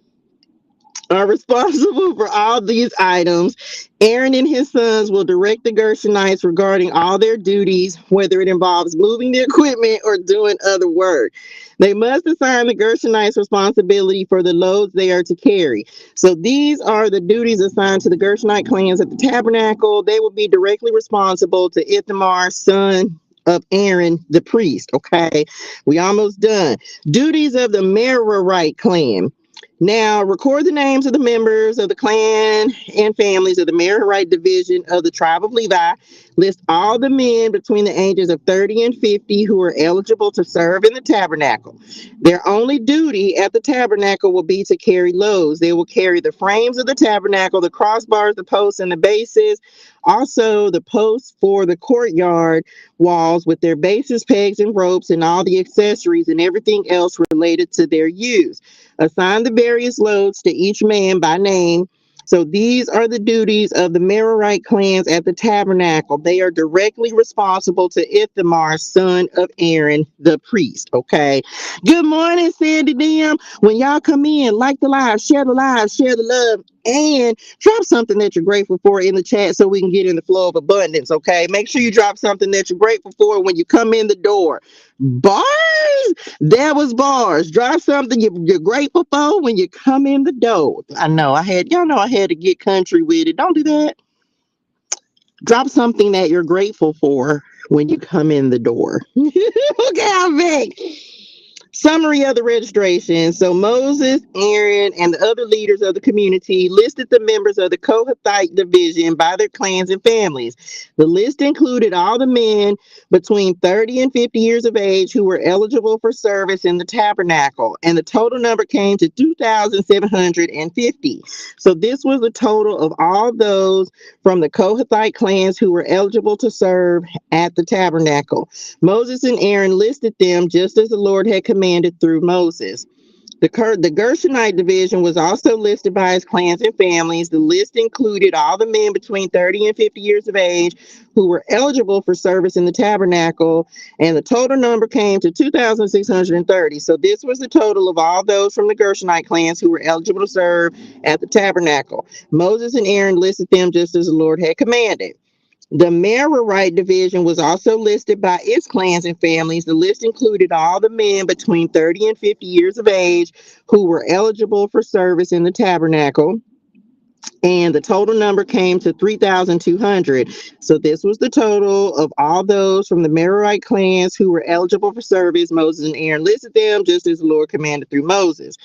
are responsible for all these items. Aaron and his sons will direct the Gershonites regarding all their duties, whether it involves moving the equipment or doing other work. They must assign the Gershonites responsibility for the loads they are to carry. So these are the duties assigned to the Gershonite clans at the tabernacle. They will be directly responsible to Ithamar, son of Aaron, the priest. Okay, we almost done. Duties of the Merarite clan. Now, record the names of the members of the clan and families of the Merarite division of the tribe of Levi. List all the men between the ages of 30 and 50 who are eligible to serve in the tabernacle. Their only duty at the tabernacle will be to carry loads. They will carry the frames of the tabernacle, the crossbars, the posts, and the bases. Also, the posts for the courtyard walls with their bases, pegs, and ropes, and all the accessories and everything else related to their use. Assign the various loads to each man by name. So these are the duties of the Merarite clans at the tabernacle. They are directly responsible to Ithamar, son of Aaron, the priest. Okay. Good morning, Sandy Dim. When y'all come in, like the live, share the love, and drop something that you're grateful for in the chat so we can get in the flow of abundance. Okay. Make sure you drop something that you're grateful for when you come in the door. Bars. There was bars. Drop something you're grateful for when you come in the door. I know y'all know I had to get country with it. Don't do that. Drop something that you're grateful for when you come in the door. Okay, I'm back. Summary of the registration. So Moses, Aaron, and the other leaders of the community listed the members of the Kohathite division by their clans and families. The list included all the men between 30 and 50 years of age who were eligible for service in the tabernacle, and the total number came to 2,750. So this was the total of all those from the Kohathite clans who were eligible to serve at the tabernacle. Moses and Aaron listed them just as the Lord had commanded through Moses. The Gershonite division was also listed by his clans and families. The list included all the men between 30 and 50 years of age who were eligible for service in the tabernacle, and the total number came to 2,630. So this was the total of all those from the Gershonite clans who were eligible to serve at the tabernacle. Moses and Aaron listed them just as the Lord had commanded. The Merarite division was also listed by its clans and families. The list included all the men between 30 and 50 years of age who were eligible for service in the tabernacle, and the total number came to 3,200. So this was the total of all those from the Merarite clans who were eligible for service. Moses and Aaron listed them just as the Lord commanded through Moses.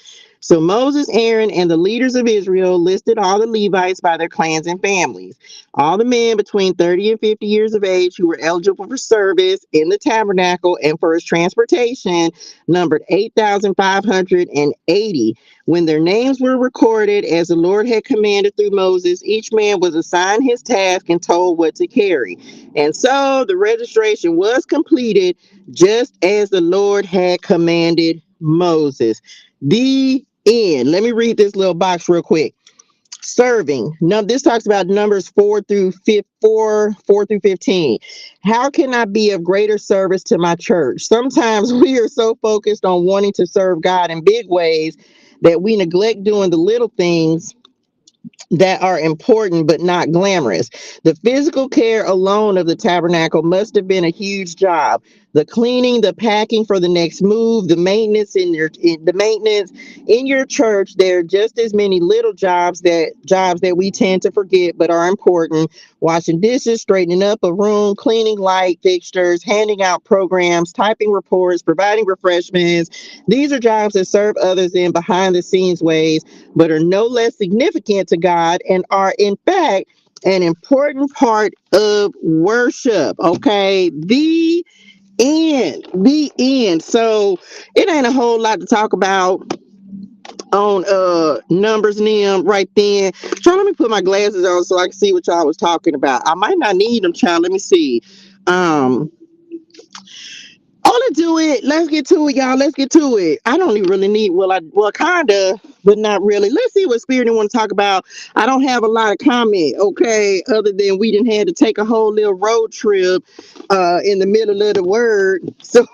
So Moses, Aaron, and the leaders of Israel listed all the Levites by their clans and families. All the men between 30 and 50 years of age who were eligible for service in the tabernacle and for its transportation numbered 8,580. When their names were recorded as the Lord had commanded through Moses, each man was assigned his task and told what to carry. And so the registration was completed just as the Lord had commanded Moses. The end. Let me read this little box real quick. Serving. Now, this talks about numbers 4 through 15. How can I be of greater service to my church? Sometimes we are so focused on wanting to serve God in big ways that we neglect doing the little things that are important but not glamorous. The physical care alone of the tabernacle must have been a huge job. The cleaning, the packing for the next move, the maintenance in your church. There are just as many little jobs that we tend to forget but are important. Washing dishes, straightening up a room, cleaning light fixtures, handing out programs, typing reports, providing refreshments. These are jobs that serve others in behind the scenes ways, but are no less significant to God and are, in fact, an important part of worship. Okay. The end. The end. So it ain't a whole lot to talk about on numbers and them right then. Child, let me put my glasses on so I can see what y'all was talking about. I might not need them, child. Let me see. Um let's do it. Let's get to it, y'all. Let's get to it. I don't even really need, kinda, but not really. Let's see what Spirit want to talk about. I don't have a lot of comment, okay, other than we didn't have to take a whole little road trip in the middle of the word. So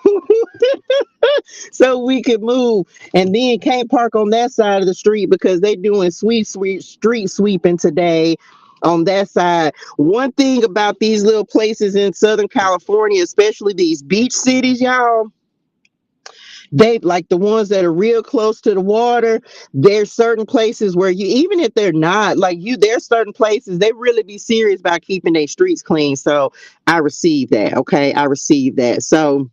so we could move, and then can't park on that side of the street because they doing sweet street sweeping today on that side. One thing about these little places in Southern California, especially these beach cities, y'all, they like the ones that are real close to the water. There's certain places where you, even if they're not like you, there's certain places they really be serious about keeping their streets clean. So I received that. Okay, I received that. So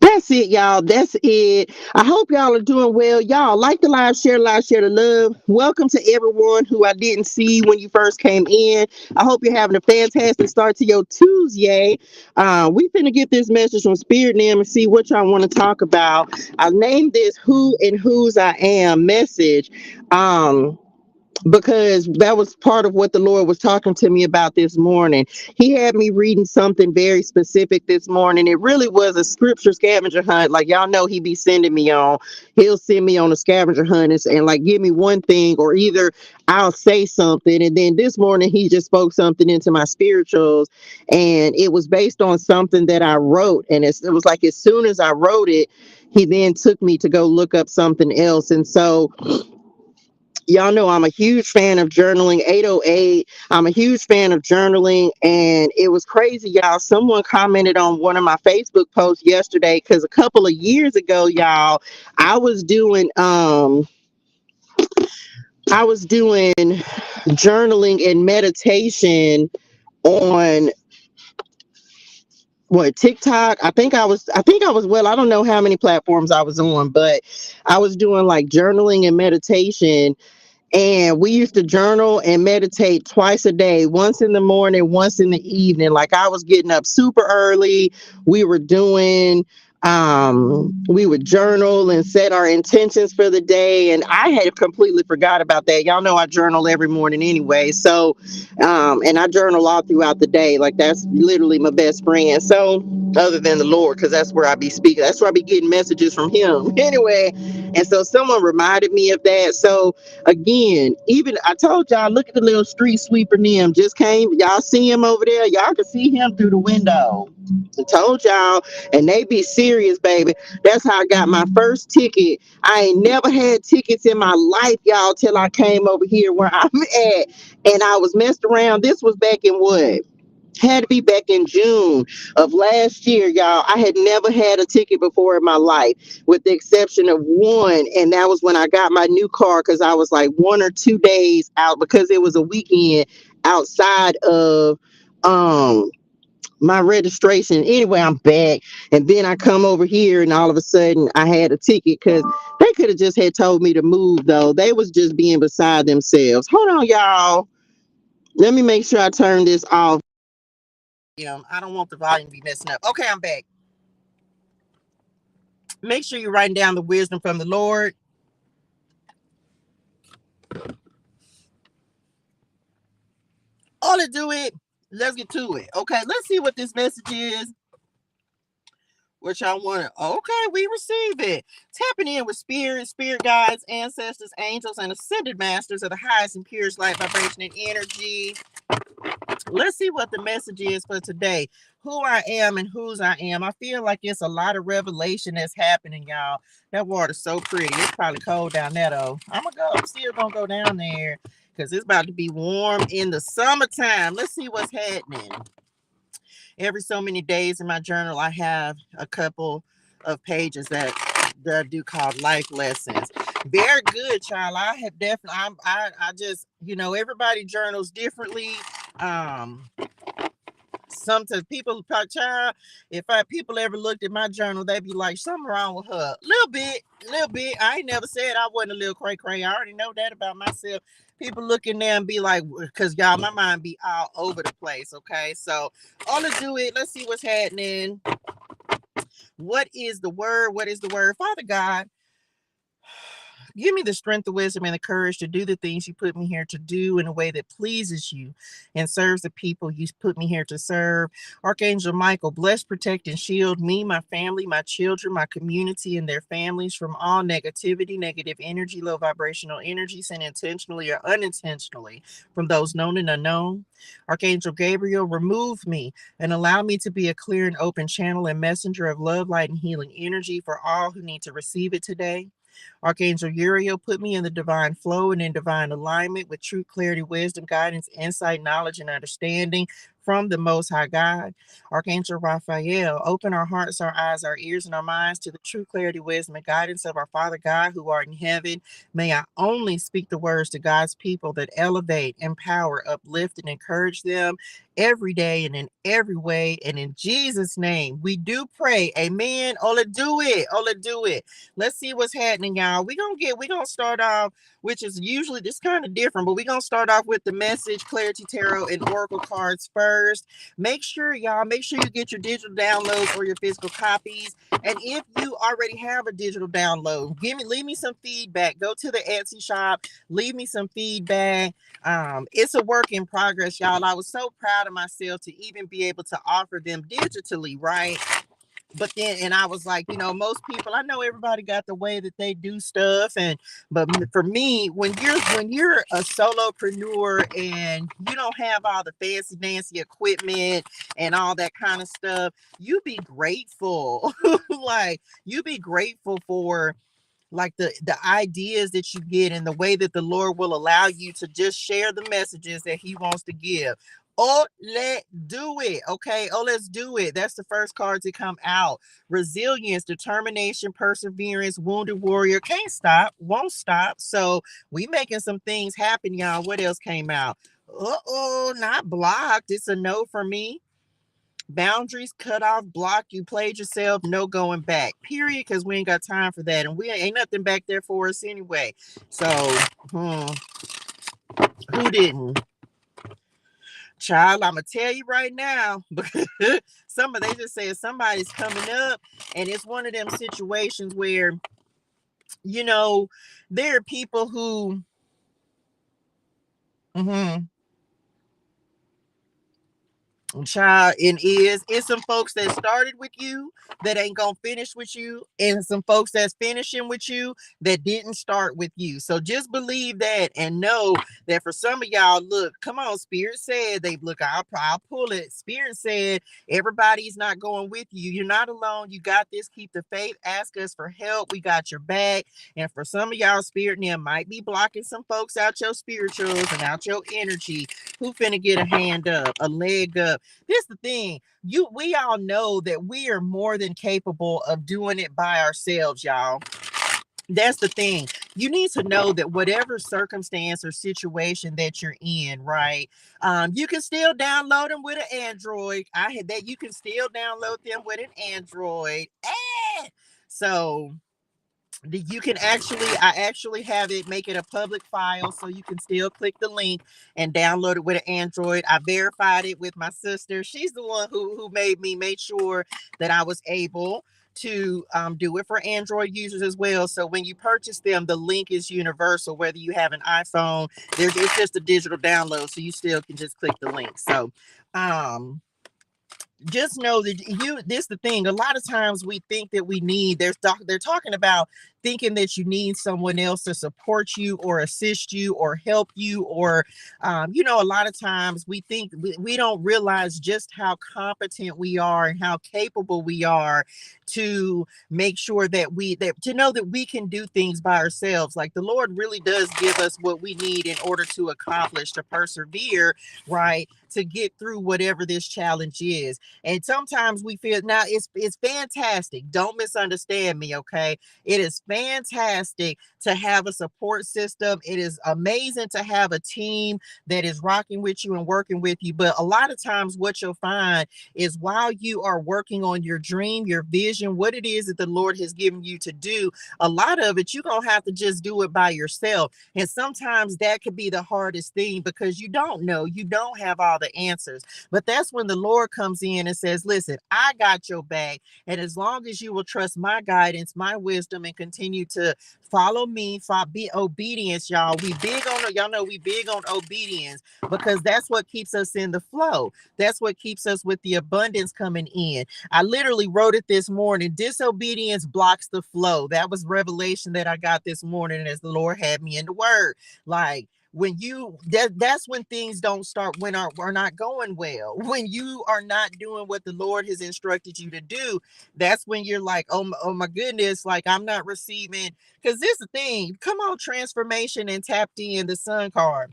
that's it, y'all. That's it. I hope y'all are doing well. Y'all like the live, share the love. Welcome to everyone who I didn't see when you first came in. I hope you're having a fantastic start to your Tuesday. We finna get this message from Spirit Name and see what y'all want to talk about. I named this Who and Whose I Am message. Because that was part of what the Lord was talking to me about this morning. He had me reading something very specific this morning. It really was a scripture scavenger hunt. Like y'all know he be sending me on. He'll send me on a scavenger hunt and like give me one thing, or either I'll say something. And then this morning he just spoke something into my spirituals, and it was based on something that I wrote. And it was like as soon as I wrote it, he then took me to go look up something else. And so y'all know I'm a huge fan of journaling. 808. I'm a huge fan of journaling. And it was crazy, y'all. Someone commented on one of my Facebook posts yesterday because a couple of years ago, y'all, I was doing journaling and meditation on what, TikTok. I think I was, well, I don't know how many platforms I was on, but I was doing like journaling and meditation, and we used to journal and meditate twice a day, once in the morning, once in the evening. Like, I was getting up super early. We were doing we would journal and set our intentions for the day, and I had completely forgot about that. Y'all know I journal every morning anyway. So and I journal all throughout the day. Like, that's literally my best friend. So, other than the Lord, because that's where I be speaking, that's where I be getting messages from him. Anyway, and so someone reminded me of that. So again, even I told y'all, look at the little street sweeper Nim just came. Y'all see him over there? Y'all can see him through the window. I told y'all, and they be serious, baby. That's how I got my first ticket. I ain't never had tickets in my life, y'all, till I came over here where I'm at. And I was messed around. This was back in what? Had to be back in June of last year, y'all. I had never had a ticket before in my life, with the exception of one. And that was when I got my new car, because I was like 1 or 2 days out, because it was a weekend outside of my registration. Anyway, I'm back. And then I come over here, and all of a sudden I had a ticket, because they could have just had told me to move, though. They was just being beside themselves. Hold on, y'all. Let me make sure I turn this off. I don't want the volume to be messing up. Okay, I'm back. Make sure you're writing down the wisdom from the Lord. All to do it. Let's get to it. Okay, let's see what this message is. Which I want to. Okay, we receive it. Tapping in with spirit guides, ancestors, angels, and ascended masters of the highest and purest light vibration and energy. Let's see what the message is for today. Who I am and whose I am. I feel like it's a lot of revelation that's happening, y'all. That water's so pretty. It's probably cold down there, though. I'm still gonna go down there, because it's about to be warm in the summertime. Let's see what's happening. Every so many days in my journal, I have a couple of pages that I do called life lessons. Very good, child. I have definitely. I just, everybody journals differently. Um, Sometimes people, child, if people ever looked at my journal, they'd be like, something wrong with her. Little bit. I ain't never said I wasn't a little cray cray. I already know that about myself. People look in there and be like, because y'all, my mind be all over the place. Okay, so all to do it. Let's see what's happening. What is the word? What is the word? Father God, give me the strength, the wisdom, and the courage to do the things you put me here to do in a way that pleases you and serves the people you put me here to serve. Archangel Michael, bless, protect, and shield me, my family, my children, my community, and their families from all negativity, negative energy, low vibrational energy, sent intentionally or unintentionally from those known and unknown. Archangel Gabriel, remove me and allow me to be a clear and open channel and messenger of love, light, and healing energy for all who need to receive it today. Archangel Uriel, put me in the divine flow and in divine alignment with true clarity, wisdom, guidance, insight, knowledge, and understanding from the Most High God. Archangel Raphael, open our hearts, our eyes, our ears, and our minds to the true clarity, wisdom, and guidance of our Father God who art in heaven. May I only speak the words to God's people that elevate, empower, uplift, and encourage them every day and in every way. And in Jesus' name, we do pray. Amen. Ola do it. Ola do it. Let's see what's happening, y'all. We're gonna start off, which is usually this kind of different, but we're gonna start off with the message, clarity tarot, and oracle cards first. Make sure you get your digital downloads or your physical copies. And if you already have a digital download, leave me some feedback. Go to the Etsy shop, leave me some feedback. It's a work in progress, y'all. I was so proud of myself to even be able to offer them digitally, right? But then, and I was like, most people, I know everybody got the way that they do stuff, but for me, when you're a solopreneur and you don't have all the fancy equipment and all that kind of stuff, you be grateful. Like, you be grateful for like the ideas that you get and the way that the Lord will allow you to just share the messages that he wants to give. Oh, let's do it. Okay. Oh, let's do it. That's the first card to come out. Resilience, determination, perseverance, wounded warrior. Can't stop, won't stop. So we making some things happen, y'all. What else came out? Uh-oh, not blocked. It's a no for me. Boundaries, cut off, block, you played yourself, no going back, period, because we ain't got time for that, and we ain't nothing back there for us anyway. So who didn't? Child, I'm gonna tell you right now, because they just said somebody's coming up, and it's one of them situations where, you know, there are people who child, it's some folks that started with you that ain't gonna finish with you, and some folks that's finishing with you that didn't start with you. So just believe that and know that for some of y'all, look, come on, Spirit said I'll pull it. Spirit said everybody's not going with you. You're not alone. You got this. Keep the faith. Ask us for help. We got your back. And for some of y'all, Spirit now might be blocking some folks out your spirituals and out your energy who finna get a hand up, a leg up. This is the thing. We all know that we are more than capable of doing it by ourselves, y'all. That's the thing. You need to know that whatever circumstance or situation that you're in, right? You can still download them with an Android. I had that. You can still download them with an Android. So you can I actually have it, make it a public file, so you can still click the link and download it with an Android. I verified it with my sister. She's the one who made sure that I was able to do it for Android users as well. So when you purchase them, the link is universal, whether you have an iPhone. It's just a digital download, so you still can just click the link. So just know that this is the thing. A lot of times we think that we need, they're talking about thinking that you need someone else to support you or assist you or help you, or a lot of times we think we don't realize just how competent we are and how capable we are to make sure that to know that we can do things by ourselves. Like the Lord really does give us what we need in order to accomplish, to persevere, right, to get through whatever this challenge is. And sometimes we feel, now it's fantastic, don't misunderstand me, okay? It is fantastic to have a support system. It is amazing to have a team that is rocking with you and working with you. But a lot of times what you'll find is while you are working on your dream, your vision, what it is that the Lord has given you to do, a lot of it, you're going to have to just do it by yourself. And sometimes that could be the hardest thing because you don't know, you don't have all the answers. But that's when the Lord comes in and says, listen, I got your back. And as long as you will trust my guidance, my wisdom, and continue to follow me, be obedience, y'all. Y'all know we big on obedience because that's what keeps us in the flow. That's what keeps us with the abundance coming in. I literally wrote it this morning. Disobedience blocks the flow. That was revelation that I got this morning as the Lord had me in the word. Like, when that's when things don't start, when are not going well, when you are not doing what the Lord has instructed you to do. That's when you're like, oh my goodness, like I'm not receiving. Because this is the thing, come on, transformation and tapped in the sun card.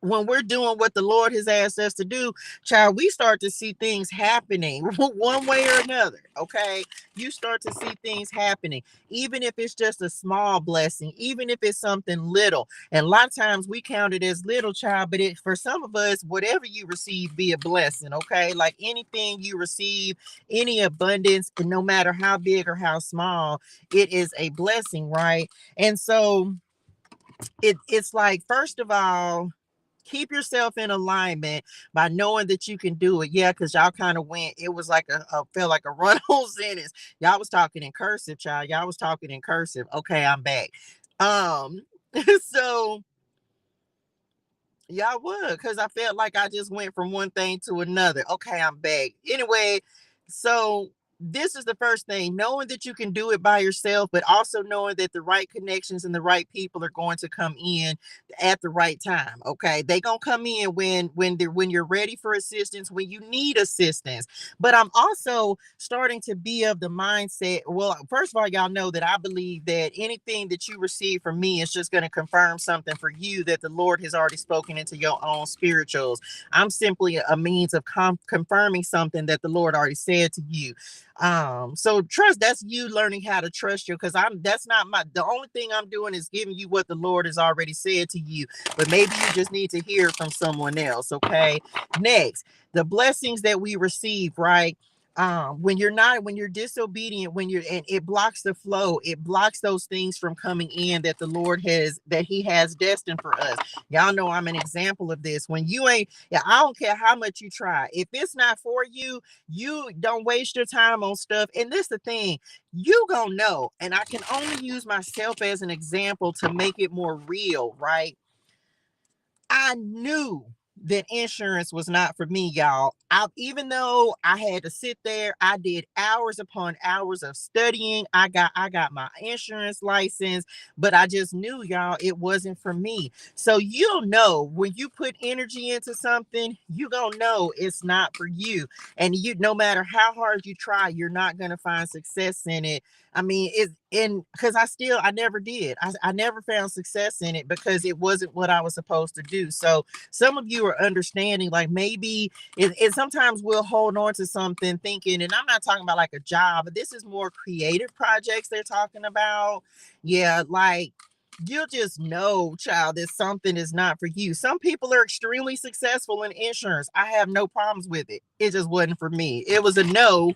When we're doing what the Lord has asked us to do, child, we start to see things happening one way or another. Okay. You start to see things happening, even if it's just a small blessing, even if it's something little. And a lot of times we count it as little, child, but for some of us, whatever you receive be a blessing. Okay. Like anything you receive, any abundance, and no matter how big or how small, it is a blessing. Right. And so it's like, first of all, keep yourself in alignment by knowing that you can do it. Yeah, because y'all kind of went, it was like felt like a run-on sentence. Y'all was talking in cursive, child. Y'all was talking in cursive. Okay, I'm back. So y'all would, because I felt like I just went from one thing to another. Okay, I'm back. Anyway, so this is the first thing, knowing that you can do it by yourself, but also knowing that the right connections and the right people are going to come in at the right time. Okay, they gonna come in when you're ready for assistance, when you need assistance. But I'm also starting to be of the mindset, well, first of all, y'all know that I believe that anything that you receive from me is just going to confirm something for you that the Lord has already spoken into your own spirituals. I'm simply a means of confirming something that the Lord already said to you. So trust, that's you learning how to trust you, because that's not the only thing I'm doing is giving you what the Lord has already said to you, but maybe you just need to hear it from someone else. Okay. Next, the blessings that we receive, right? When you're disobedient, and it blocks the flow, it blocks those things from coming in that the Lord that he has destined for us. Y'all know I'm an example of this. When you ain't, yeah, I don't care how much you try, if it's not for you, you don't waste your time on stuff. And this the thing, you gonna know, and I can only use myself as an example to make it more real, right? I knew that insurance was not for me, y'all. Even though I had to sit there, I did hours upon hours of studying. I got my insurance license, but I just knew, y'all, it wasn't for me. So you'll know when you put energy into something, you gonna know it's not for you. And you, no matter how hard you try, you're not gonna find success in it. I mean, it's in, because I never did. I never found success in it because it wasn't what I was supposed to do. So some of you are understanding, like maybe it sometimes we'll hold on to something thinking, and I'm not talking about like a job, but this is more creative projects they're talking about. Yeah, like you'll just know, child, that something is not for you. Some people are extremely successful in insurance. I have no problems with it. It just wasn't for me. It was a no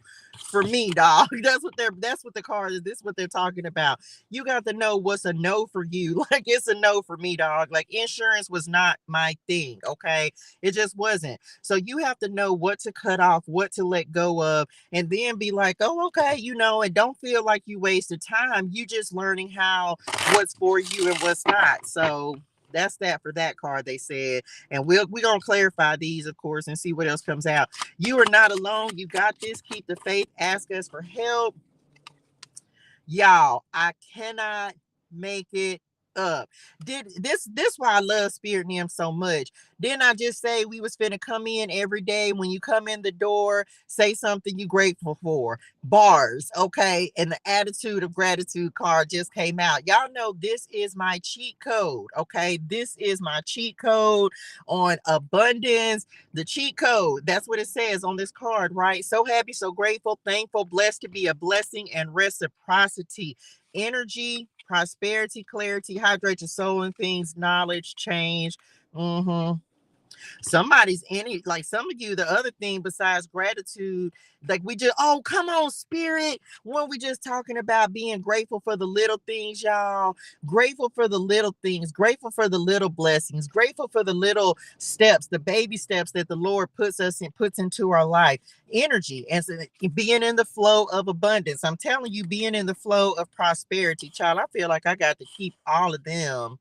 for me, dog. That's what the card is. This is what they're talking about. You got to know what's a no for you. Like it's a no for me, dog. Like insurance was not my thing. Okay. It just wasn't. So you have to know what to cut off, what to let go of, and then be like, oh, okay, and don't feel like you wasted time. You just learning what's for you and what's not. So that's that for that card, they said. And we're gonna clarify these, of course, and see what else comes out. You are not alone. You got this. Keep the faith. Ask us for help. Y'all, I cannot make it up. Did this why I love Spirit Nim so much. Didn't I just say we was finna come in every day? When you come in the door, say something you grateful for. Bars, okay? And the attitude of gratitude card just came out. Y'all know this is my cheat code, okay? This is my cheat code on abundance. The cheat code, that's what it says on this card, right? So happy, so grateful, thankful, blessed to be a blessing, and reciprocity. Energy, prosperity, clarity, hydrate your soul and things, knowledge, change. Somebody's like some of you, the other thing besides gratitude, like we just, oh, come on, spirit. When we just talking about being grateful for the little things, y'all. Grateful for the little things, grateful for the little blessings, grateful for the little steps, the baby steps that the Lord puts into our life. Energy and so being in the flow of abundance. I'm telling you, being in the flow of prosperity, child. I feel like I got to keep all of them,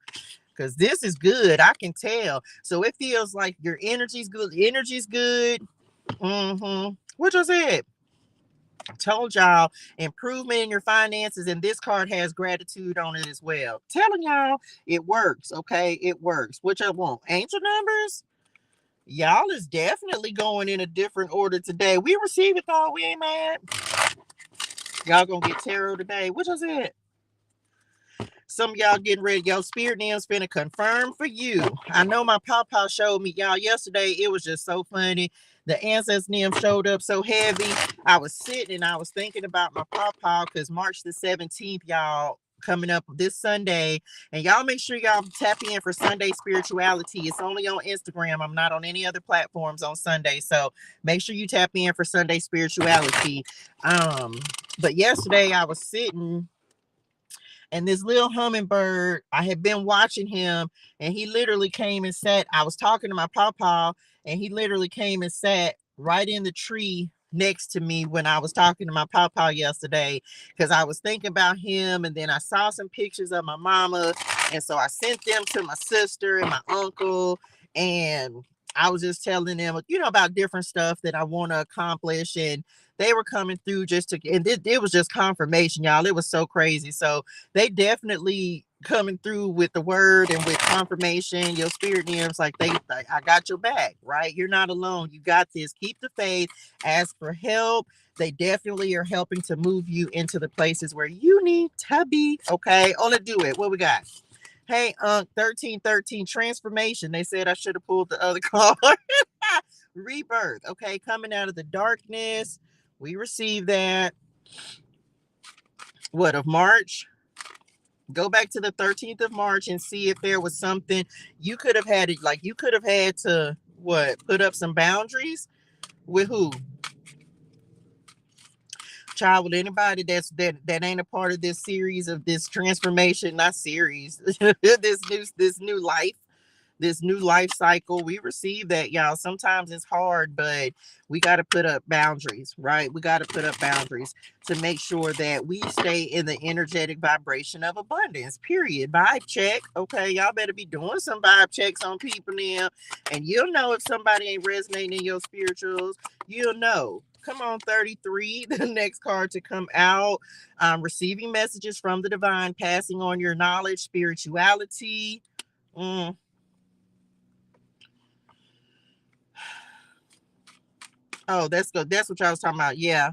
because this is good. I can tell. So it feels like your energy's good. Energy's good. What I said? Told y'all, improvement in your finances, and this card has gratitude on it as well. Telling y'all it works. Okay, it works. Which I want. Angel numbers. Y'all is definitely going in a different order today. We receive it though. We ain't mad. Y'all gonna get tarot today. Which I said? Some of y'all getting ready. Yo, Spirit Nim's finna confirm for you. I know my papa showed me, y'all, yesterday. It was just so funny. The Ancestors Nim showed up so heavy. I was sitting and I was thinking about my papa, because March the 17th, y'all, coming up this Sunday. And y'all make sure y'all tap in for Sunday Spirituality. It's only on Instagram. I'm not on any other platforms on Sunday. So make sure you tap in for Sunday Spirituality. But yesterday I was sitting, and this little hummingbird, I had been watching him, and he literally came and sat. I was talking to my pawpaw, and he literally came and sat right in the tree next to me when I was talking to my pawpaw yesterday, because I was thinking about him. And then I saw some pictures of my mama, and so I sent them to my sister and my uncle, and I was just telling them, about different stuff that I want to accomplish. And they were coming through and it was just confirmation, y'all. It was so crazy. So they definitely coming through with the word and with confirmation. Your spirit names, like I got your back, right? You're not alone. You got this. Keep the faith. Ask for help. They definitely are helping to move you into the places where you need to be. Okay, on to do it. What we got? Hey, 1313 transformation. They said I should have pulled the other card. Rebirth. Okay, coming out of the darkness. We received that. What, of March? Go back to the 13th of March and see if there was something you could have had. Like you could have had to what? Put up some boundaries with who? Child, with anybody that ain't a part of this series of this transformation, not series, this new life cycle. We receive that, y'all. Sometimes it's hard, but we got to put up boundaries, right? We got to put up boundaries to make sure that we stay in the energetic vibration of abundance, period. Vibe check. Okay, y'all better be doing some vibe checks on people now, and you'll know if somebody ain't resonating in your spirituals. You'll know. Come on, 33, the next card to come out. Receiving messages from the divine, passing on your knowledge, spirituality. Oh, that's good. That's what y'all was talking about. Yeah.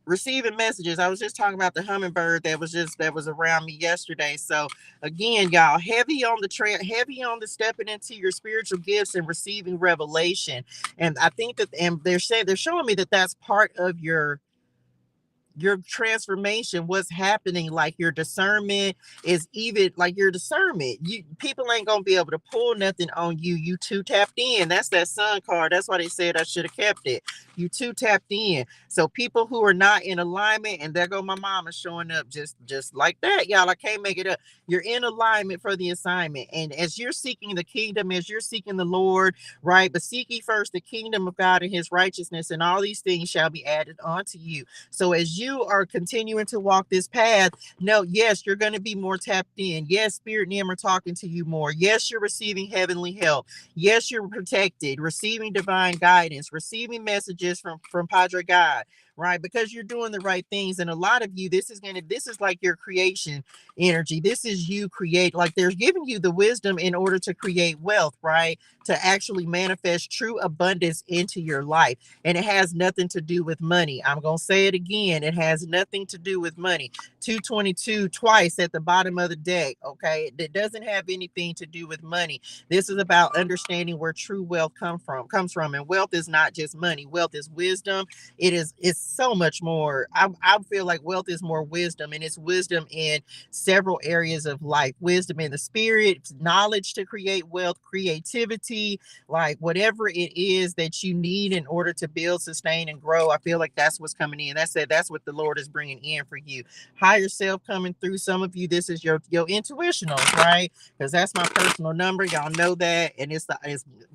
Receiving messages. I was just talking about the hummingbird that was around me yesterday. So again, y'all, heavy on the stepping into your spiritual gifts and receiving revelation. And I think that, and they're showing me that that's part of your transformation. What's happening, like your discernment is even like your discernment. People ain't gonna be able to pull nothing on you. You too tapped in. That's that sun card. That's why they said I should have kept it. You too tapped in. So people who are not in alignment, and there go my mama showing up just like that, y'all. I can't make it up. You're in alignment for the assignment, and as you're seeking the kingdom, as you're seeking the Lord, right? But seek ye first the kingdom of God and His righteousness, and all these things shall be added unto you. So as you are continuing to walk this path, no, yes, you're going to be more tapped in. Yes, Spirit and them are talking to you more. Yes, you're receiving heavenly help. Yes, you're protected, receiving divine guidance, receiving messages from Padre God, right? Because you're doing the right things. And a lot of you, this is like your creation energy. This is you create, like they're giving you the wisdom in order to create wealth, right? To actually manifest true abundance into your life. And it has nothing to do with money. I'm going to say it again. It has nothing to do with money. 222 twice at the bottom of the deck. Okay. It doesn't have anything to do with money. This is about understanding where true wealth comes from. And wealth is not just money. Wealth is wisdom. It's so much more. I feel like wealth is more wisdom, and it's wisdom in several areas of life. Wisdom in the spirit, knowledge to create wealth, creativity, like whatever it is that you need in order to build, sustain, and grow. I feel like that's what's coming in. That's what the Lord is bringing in for you. Higher self coming through. Some of you, this is your intuitionals, right? Because that's my personal number. Y'all know that, and it's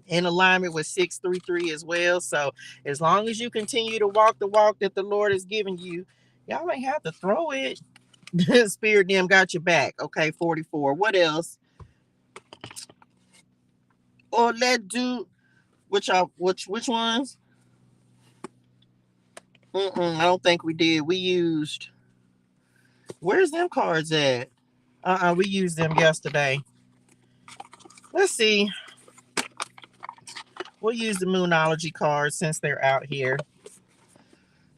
in alignment with 633 as well. So as long as you continue to walk the walk that the Lord has given you, y'all ain't have to throw it. Spirit them got your back. Okay, 44. What else? Or let's do which ones? I don't think we did. We used, where's them cards at? We used them yesterday. Let's see. We'll use the Moonology cards since they're out here.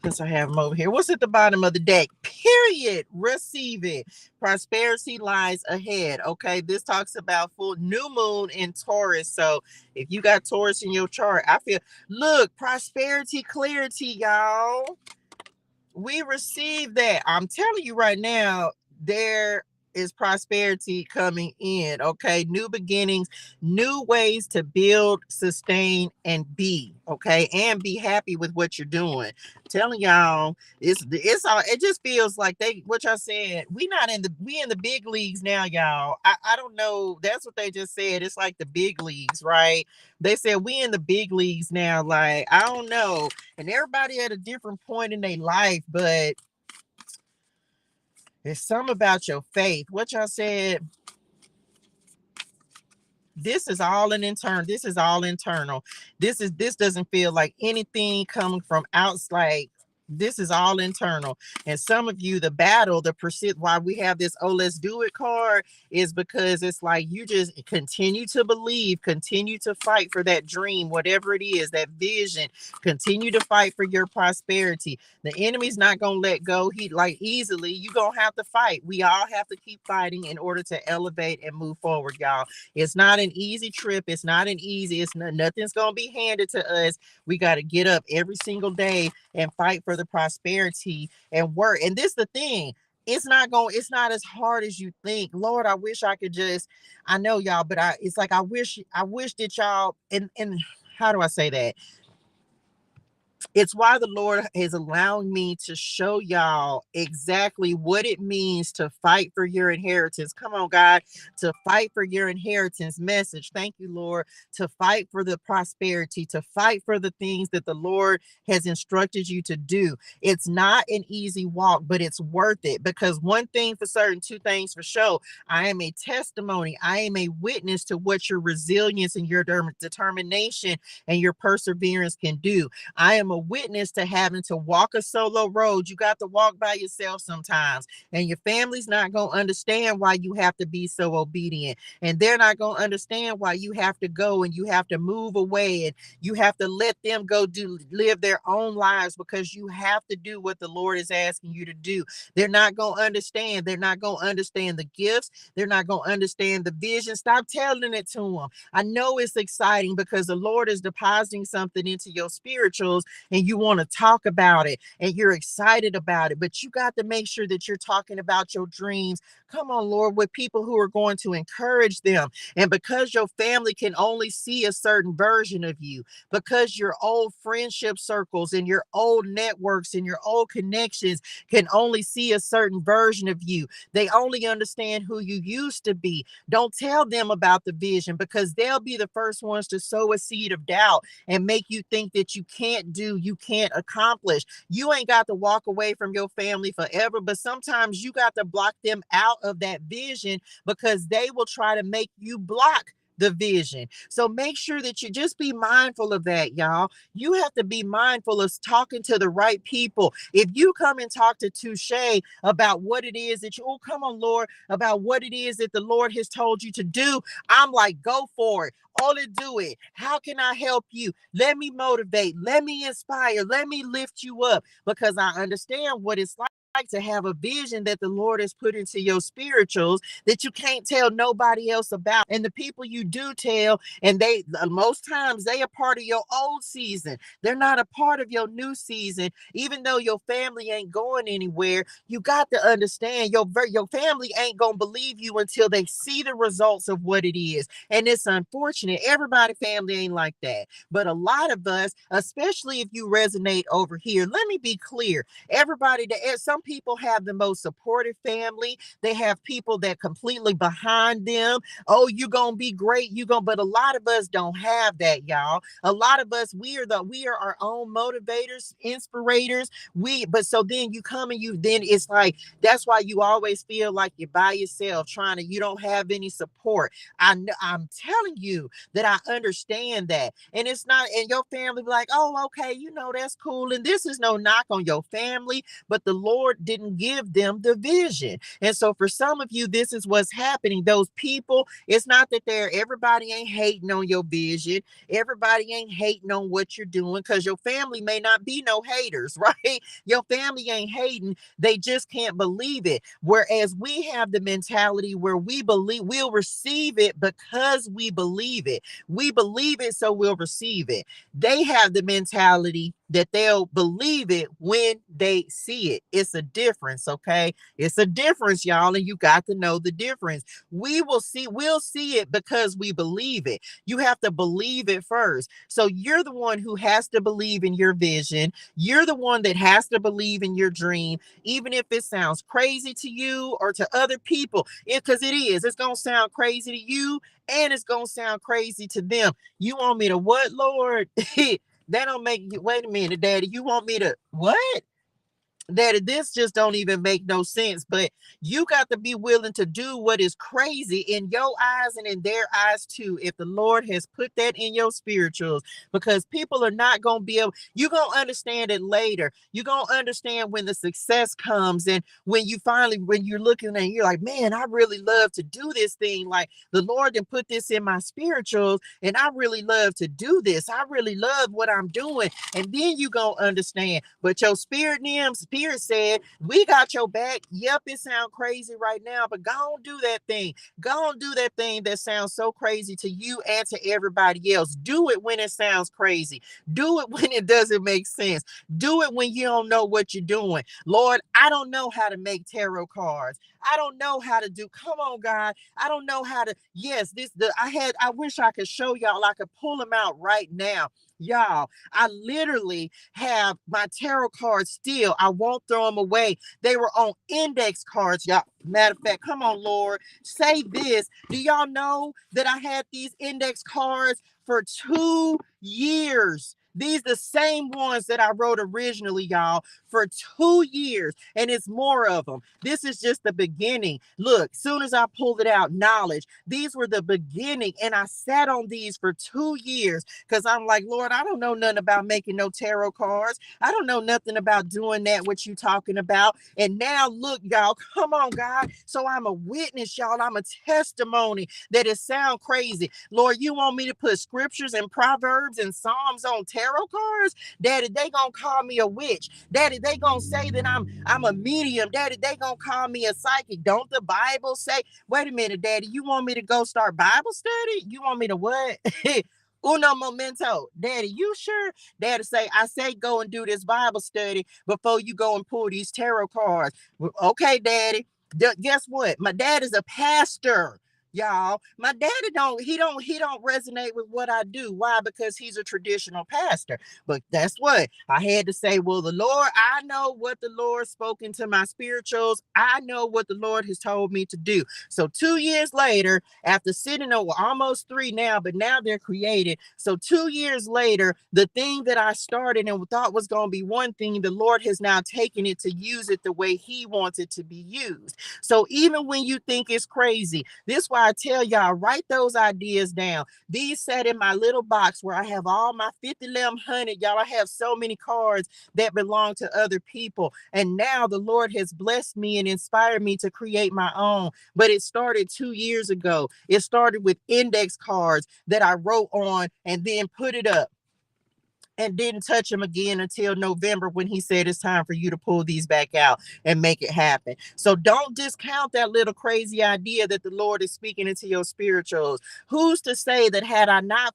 Since I have them over here. What's at the bottom of the deck? Period. Receive it. Prosperity lies ahead. Okay. This talks about full new moon in Taurus. So if you got Taurus in your chart, I feel, look, prosperity, clarity, y'all. We receive that. I'm telling you right now, there is prosperity coming in. Okay. New beginnings, new ways to build, sustain, and be. Okay. And be happy with what you're doing. I'm telling y'all, it's all, it just feels like what y'all said, we in the big leagues now, y'all. I don't know. That's what they just said. It's like the big leagues, right? They said we in the big leagues now. Like, I don't know. And everybody at a different point in their life, but it's something about your faith. What y'all said, this is all an internal. This is all internal. This doesn't feel like anything coming from outside. This is all internal. And some of you, the battle, the pursuit, why we have this, oh, let's do it card, is because it's like you just continue to believe, continue to fight for that dream, whatever it is, that vision, continue to fight for your prosperity. The enemy's not going to let go. He like easily, you're going to have to fight. We all have to keep fighting in order to elevate and move forward, y'all. It's not an easy trip. It's not an easy, nothing's going to be handed to us. We got to get up every single day and fight for for the prosperity and work. And this is the thing. It's not as hard as you think. Lord, I wish I could just, I know y'all, but it's like, I wish that y'all, and how do I say that? It's why the Lord is allowing me to show y'all exactly what it means to fight for your inheritance. Come on, God, to fight for your inheritance. Message. Thank you, Lord. To fight for the prosperity, to fight for the things that the Lord has instructed you to do. It's not an easy walk, but it's worth it, because one thing for certain, two things for sure. I am a testimony. I am a witness to what your resilience and your determination and your perseverance can do. I am a witness to having to walk a solo road. You got to walk by yourself sometimes, and your family's not going to understand why you have to be so obedient, and they're not going to understand why you have to go and you have to move away and you have to let them go live their own lives, because you have to do what the Lord is asking you to do. They're not going to understand. They're not going to understand the gifts. They're not going to understand the vision. Stop telling it to them. I know it's exciting because the Lord is depositing something into your spirituals, and you want to talk about it and you're excited about it, but you got to make sure that you're talking about your dreams. Come on, Lord, with people who are going to encourage them. And because your family can only see a certain version of you, because your old friendship circles and your old networks and your old connections can only see a certain version of you, they only understand who you used to be. Don't tell them about the vision, because they'll be the first ones to sow a seed of doubt and make you think that you can't do, you can't accomplish. You ain't got to walk away from your family forever, but sometimes you got to block them out of that vision, because they will try to make you block the vision. So make sure that you just be mindful of that, y'all. You have to be mindful of talking to the right people. If you come and talk to Touche about what it is that you, oh, come on, Lord, about what it is that the Lord has told you to do, I'm like, go for it. Only do it. How can I help you? Let me motivate. Let me inspire. Let me lift you up, because I understand what it's like to have a vision that the Lord has put into your spirituals that you can't tell nobody else about. And the people you do tell, and they most times they are part of your old season. They're not a part of your new season. Even though your family ain't going anywhere, you got to understand your family ain't gonna believe you until they see the results of what it is. And it's unfortunate. Everybody family ain't like that. But a lot of us, especially if you resonate over here, let me be clear. Everybody, some people have the most supportive family. They have people that completely behind them. Oh, you're gonna be great. But a lot of us don't have that, y'all. A lot of us, we are our own motivators, inspirators. But so then you come and then it's like, that's why you always feel like you're by yourself, you don't have any support. I'm telling you that I understand that. And it's not, and your family be like, oh, okay, that's cool. And this is no knock on your family, but the Lord didn't give them the vision. And so for some of you, this is what's happening. Those people, it's not that everybody ain't hating on your vision. Everybody ain't hating on what you're doing, because your family may not be no haters, right? Your family ain't hating. They just can't believe it. Whereas we have the mentality where we believe we'll receive it because we believe it. We believe it, so we'll receive it. They have the mentality that they'll believe it when they see it. It's a difference, okay? It's a difference, y'all, and you got to know the difference. We'll see it because we believe it. You have to believe it first. So you're the one who has to believe in your vision. You're the one that has to believe in your dream, even if it sounds crazy to you or to other people, because it is. It's going to sound crazy to you, and it's going to sound crazy to them. You want me to what, Lord? That don't make you, wait a minute, Daddy, you want me to what? That this just don't even make no sense. But you got to be willing to do what is crazy in your eyes and in their eyes too, if the Lord has put that in your spirituals, because people are not going to be able, you're going to understand it later. You're going to understand when the success comes, and when you're looking and you're like, man, I really love to do this thing. Like the Lord did put this in my spirituals, and I really love to do this. I really love what I'm doing. And then you going to understand. But your spirit names, Spirit said, we got your back. Yep, it sounds crazy right now, but go on, do that thing. Go on, do that thing that sounds so crazy to you and to everybody else. Do it when it sounds crazy. Do it when it doesn't make sense. Do it when you don't know what you're doing. Lord, I don't know how to make tarot cards. I don't know how to do. Come on, God. I don't know how to. Yes, I wish I could show y'all. I could pull them out right now. Y'all, I literally have my tarot cards still. I won't throw them away. They were on index cards, y'all. Matter of fact, come on, Lord. Say this. Do y'all know that I had these index cards for 2 years? These the same ones that I wrote originally, y'all, for 2 years, and it's more of them. This is just the beginning. Look, soon as I pulled it out, knowledge, these were the beginning, and I sat on these for 2 years because I'm like, Lord, I don't know nothing about making no tarot cards. I don't know nothing about doing that, what you talking about. And now look, y'all, come on, God. So I'm a witness, y'all. I'm a testimony that it sound crazy. Lord, you want me to put scriptures and proverbs and psalms on tarot cards? Daddy, they gonna call me a witch. Daddy, they gonna say that I'm a medium. Daddy, they gonna call me a psychic. Don't the Bible say? Wait a minute, Daddy, you want me to go start Bible study? You want me to what? Uno momento. Daddy, you sure? Daddy say, I say go and do this Bible study before you go and pull these tarot cards. Well, okay, Daddy. Guess what? My dad is a pastor. Y'all, my daddy don't resonate with what I do. Why? Because he's a traditional pastor. But that's what I had to say. Well, the Lord, I know what the Lord spoke into my spirituals. I know what the Lord has told me to do. So 2 years later, after sitting over almost 3 now, but now they're created. So 2 years later, the thing that I started and thought was going to be one thing, the Lord has now taken it to use it the way he wants it to be used. So even when you think it's crazy, this is why I tell y'all, write those ideas down. These sat in my little box where I have all my 50-100. Y'all, I have so many cards that belong to other people. And now the Lord has blessed me and inspired me to create my own. But it started 2 years ago. It started with index cards that I wrote on and then put it up and didn't touch him again until November when he said it's time for you to pull these back out and make it happen. So don't discount that little crazy idea that the Lord is speaking into your spirituals. Who's to say that had I not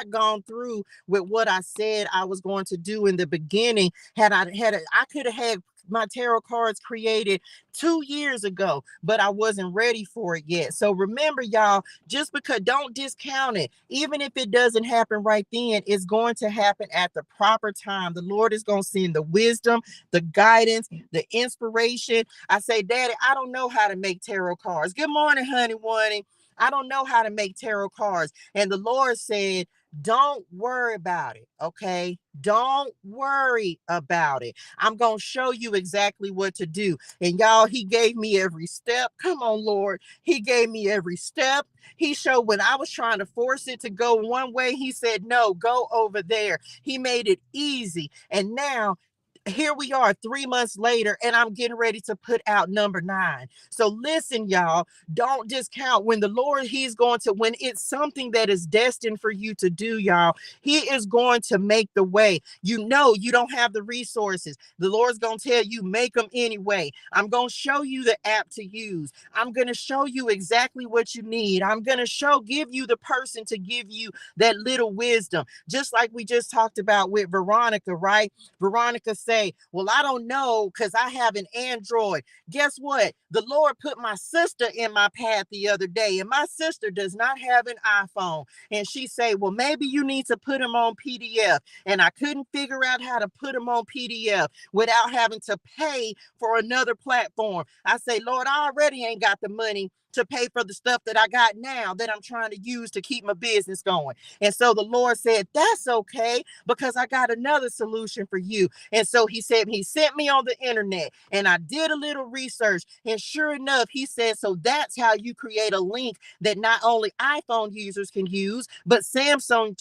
gone through with what I said I was going to do in the beginning, I could have had my tarot cards created 2 years ago, but I wasn't ready for it yet. So remember, y'all, just because, don't discount it. Even if it doesn't happen right then, it's going to happen at the proper time. The Lord is going to send the wisdom, the guidance, the inspiration. I say, Daddy, I don't know how to make tarot cards. Good morning, honey, Wonnie. I don't know how to make tarot cards. And the Lord said, don't worry about it. Okay. Don't worry about it. I'm going to show you exactly what to do. And y'all, he gave me every step. Come on, Lord. He gave me every step. He showed when I was trying to force it to go one way, he said, no, go over there. He made it easy. And now, here we are 3 months later, and I'm getting ready to put out number 9. So listen, y'all, don't discount when the Lord, when it's something that is destined for you to do, y'all, he is going to make the way. You know, you don't have the resources. The Lord's going to tell you, make them anyway. I'm going to show you the app to use. I'm going to show you exactly what you need. I'm going to give you the person to give you that little wisdom. Just like we just talked about with Veronica, right? Veronica said, well, I don't know because I have an Android. Guess what? The Lord put my sister in my path the other day, and my sister does not have an iPhone. And she said, well, maybe you need to put them on PDF. And I couldn't figure out how to put them on PDF without having to pay for another platform. I say, Lord, I already ain't got the money to pay for the stuff that I got now that I'm trying to use to keep my business going. And so the Lord said, that's okay, because I got another solution for you. And so he said, he sent me on the internet and I did a little research. And sure enough, he said, so that's how you create a link that not only iPhone users can use, but Samsung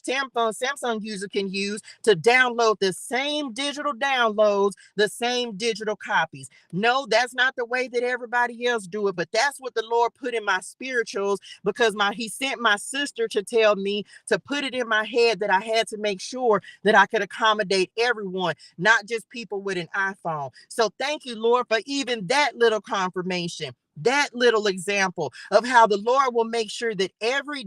users can use to download the same digital downloads, the same digital copies. No, that's not the way that everybody else do it, but that's what the Lord put in my spirituals, because he sent my sister to tell me to put it in my head that I had to make sure that I could accommodate everyone, not just most people with an iPhone. So thank you, Lord, for even that little confirmation, that little example of how the Lord will make sure that every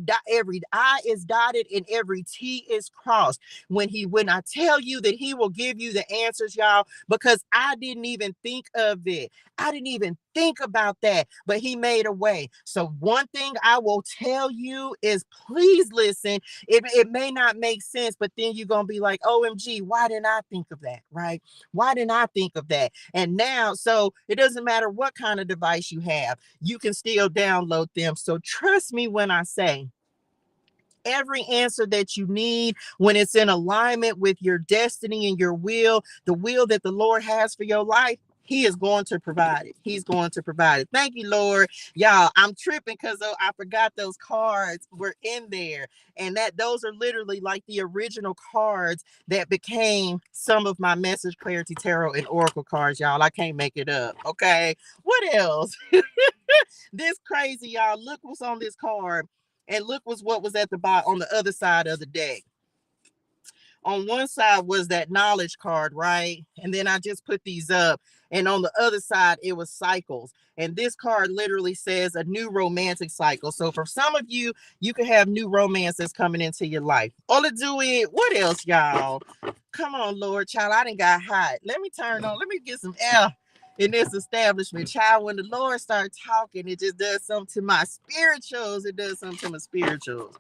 I is dotted and every T is crossed. When I tell you that he will give you the answers, y'all, because I didn't even think of it. I didn't even think about that, but he made a way. So one thing I will tell you is please listen. It may not make sense, but then you're going to be like, OMG, why didn't I think of that? Right? Why didn't I think of that? And now, so it doesn't matter what kind of device you have, you can still download them. So trust me when I say, every answer that you need, when it's in alignment with your destiny and your will, the will that the Lord has for your life, he is going to provide it. He's going to provide it. Thank you, Lord. Y'all, I'm tripping because I forgot those cards were in there. And that those are literally like the original cards that became some of my Message Clarity Tarot and Oracle cards, y'all. I can't make it up. Okay. What else? This crazy, y'all. Look what's on this card. And look what was at the bottom on the other side of the deck. On one side was that knowledge card, right? And then I just put these up. And on the other side, it was cycles. And this card literally says a new romantic cycle. So for some of you, you can have new romances coming into your life. All to do it. What else, y'all? Come on, Lord, child. I done got hot. Let me turn on. Let me get some air in this establishment, child. When the Lord starts talking, it just does something to my spirituals. It does something to my spirituals.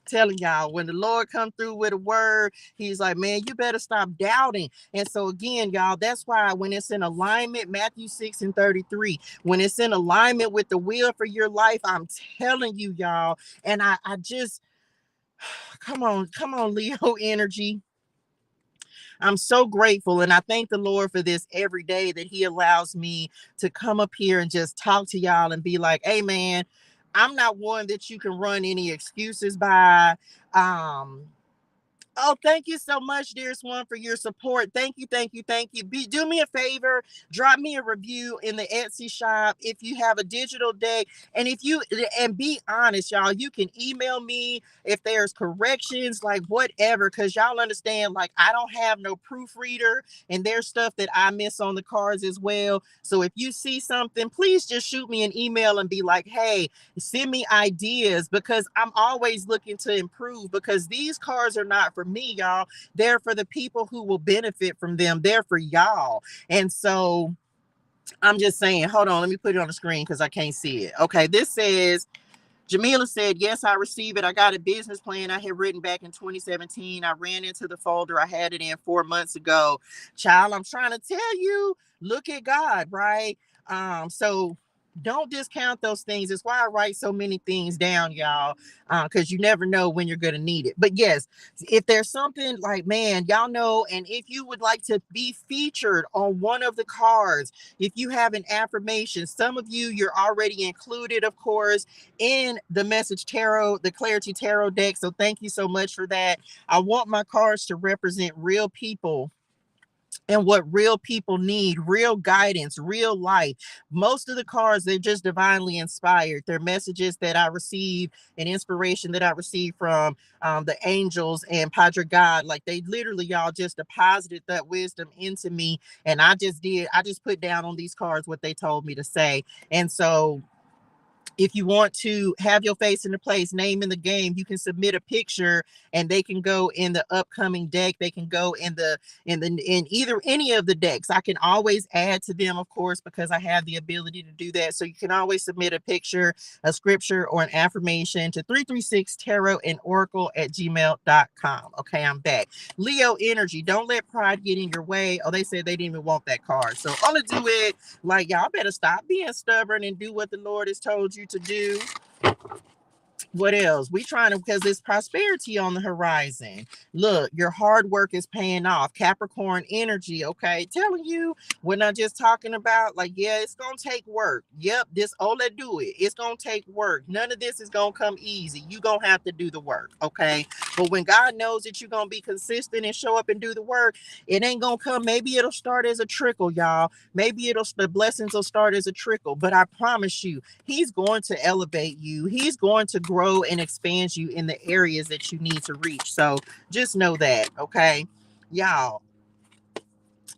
Telling y'all, when the Lord come through with a word, he's like, man, you better stop doubting. And so again, y'all, that's why when it's in alignment, Matthew 6:33, when it's in alignment with the will for your life, I'm telling you, y'all. And I just come on, Leo energy. I'm so grateful. And I thank the Lord for this every day that he allows me to come up here and just talk to y'all and be like, hey, man, I'm not one that you can run any excuses by. Oh, thank you so much, dearest one, for your support. Thank you, thank you, thank you. Do me a favor, drop me a review in the Etsy shop if you have a digital deck. And be honest, y'all, you can email me if there's corrections, like whatever, because y'all understand, like, I don't have no proofreader, and there's stuff that I miss on the cards as well. So if you see something, please just shoot me an email and be like, hey, send me ideas, because I'm always looking to improve, because these cards are not for me, y'all. They're for the people who will benefit from them. They're for y'all. And so I'm just saying, hold on, let me put it on the screen because I can't see it. Okay, this says, Jamila said, yes, I receive it. I got a business plan I had written back in 2017. I ran into the folder. I had it in 4 months ago. Child, I'm trying to tell you, look at God, right? So don't discount those things. It's why I write so many things down, y'all, because you never know when you're going to need it. But yes, if there's something like, man, y'all know, and if you would like to be featured on one of the cards, if you have an affirmation, some of you, you're already included, of course, in the Message Tarot, the Clarity Tarot deck. So thank you so much for that. I want my cards to represent real people and what real people need, real guidance, real life. Most of the cards, they're just divinely inspired. They're messages that I receive and inspiration that I receive from the angels and Padre God. Like, they literally, y'all, just deposited that wisdom into me. And I just put down on these cards what they told me to say. And so if you want to have your face in the place, name in the game, you can submit a picture and they can go in the upcoming deck. They can go in either any of the decks. I can always add to them, of course, because I have the ability to do that. So you can always submit a picture, a scripture, or an affirmation to 336tarotandOracle@gmail.com. Okay, I'm back. Leo energy, don't let pride get in your way. Oh, they said they didn't even want that card. So only do it like, y'all better stop being stubborn and do what the Lord has told you to do. What else? We trying to, because there's prosperity on the horizon. Look, your hard work is paying off. Capricorn energy, okay? Telling you, we're not just talking about, like, yeah, it's going to take work. Yep, let's do it. It's going to take work. None of this is going to come easy. You're going to have to do the work, okay? But when God knows that you're going to be consistent and show up and do the work, it ain't going to come. Maybe it'll start as a trickle, y'all. Maybe the blessings will start as a trickle. But I promise you, he's going to elevate you. He's going to grow and expand you in the areas that you need to reach. So just know that, okay, y'all.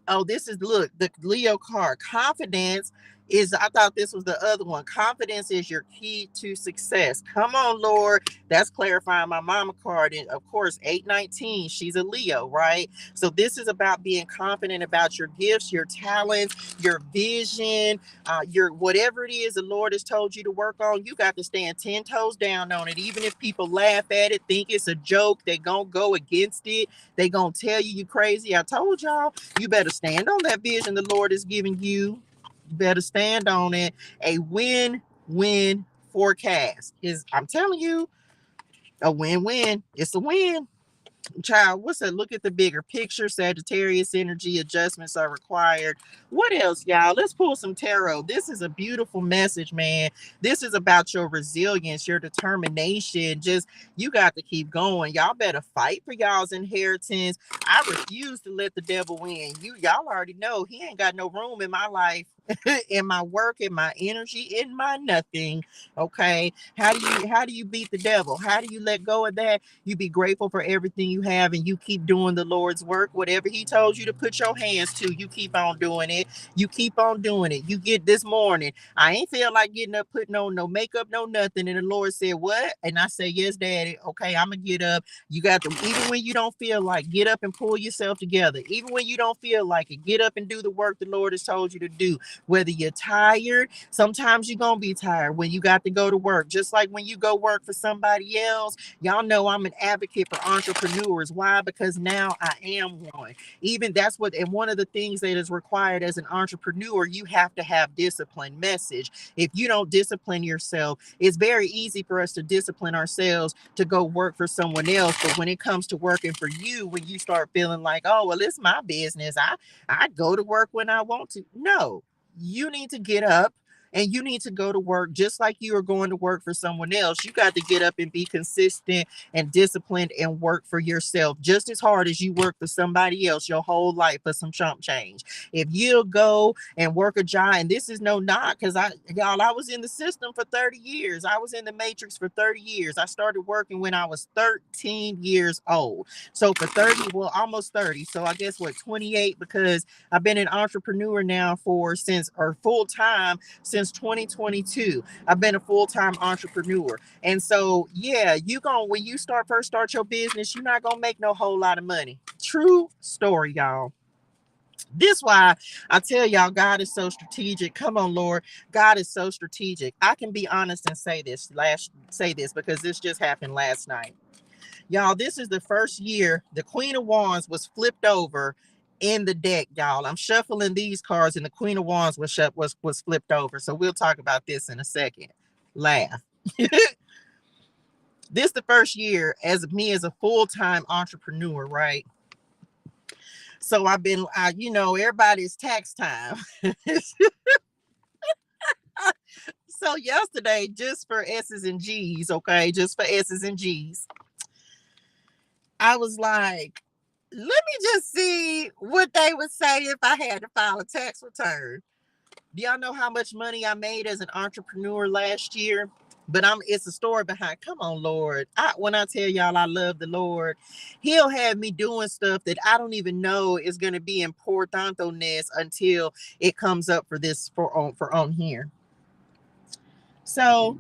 Oh, this is, look, the Leo card. Confidence is, I thought this was the other one. Confidence is your key to success. Come on, Lord. That's clarifying my mama card. And of course, 819, she's a Leo, right? So this is about being confident about your gifts, your talents, your vision, your whatever it is the Lord has told you to work on. You got to stand 10 toes down on it. Even if people laugh at it, think it's a joke, they gonna go against it. They gonna tell you crazy. I told y'all, you better stand on that vision the Lord is giving you. You better stand on it. A win-win forecast is, I'm telling you, a win-win. It's a win. Child, what's that? Look at the bigger picture. Sagittarius energy adjustments are required. What else, y'all? Let's pull some tarot. This is a beautiful message, man. This is about your resilience, your determination. Just, you got to keep going. Y'all better fight for y'all's inheritance. I refuse to let the devil win. Y'all already know he ain't got no room in my life, in my work, in my energy, in my nothing. Okay. How do you beat the devil? How do you let go of that? You be grateful for everything you have, and you keep doing the Lord's work. Whatever he told you to put your hands to, you keep on doing it. You keep on doing it. You get, this morning, I ain't feel like getting up, putting on no makeup, no nothing. And the Lord said, what? And I say, yes, Daddy. Okay, I'm going to get up. You got to, even when you don't feel like, get up and pull yourself together. Even when you don't feel like it, get up and do the work the Lord has told you to do. Whether you're tired, sometimes you're going to be tired when you got to go to work. Just like when you go work for somebody else. Y'all know I'm an advocate for entrepreneurs. Why? Because now I am one. Even that's what, and one of the things that is required as an entrepreneur, you have to have discipline. Message. If you don't discipline yourself, it's very easy for us to discipline ourselves to go work for someone else. But when it comes to working for you, when you start feeling like, oh, well, it's my business, I go to work when I want to. No, you need to get up and you need to go to work just like you are going to work for someone else. You got to get up and be consistent and disciplined and work for yourself just as hard as you work for somebody else your whole life for some chump change. If you'll go and work a job, and this is no knock, because I was in the system for 30 years. I was in the matrix for 30 years. I started working when I was 13 years old. So for 30, well, almost 30. So I guess what, 28, because I've been an entrepreneur now full time since 2022. I've been a full-time entrepreneur. And so, yeah, when you first start your business, you're not going to make no whole lot of money. True story, y'all. This why I tell y'all, God is so strategic. Come on, Lord. God is so strategic. I can be honest and say this because this just happened last night. Y'all, this is the first year the Queen of Wands was flipped over in the deck, y'all. I'm shuffling these cards and the Queen of Wands was flipped over. So we'll talk about this in a second. Laugh. This the first year as a full-time entrepreneur, right? So I've been, everybody's tax time. So yesterday, just for S's and G's, okay, just for S's and G's, I was like, let me just see what they would say if I had to file a tax return. Do y'all know how much money I made as an entrepreneur last year? But it's a story behind. Come on, Lord. When I tell y'all I love the Lord, he'll have me doing stuff that I don't even know is going to be importante-ness until it comes up for on here. So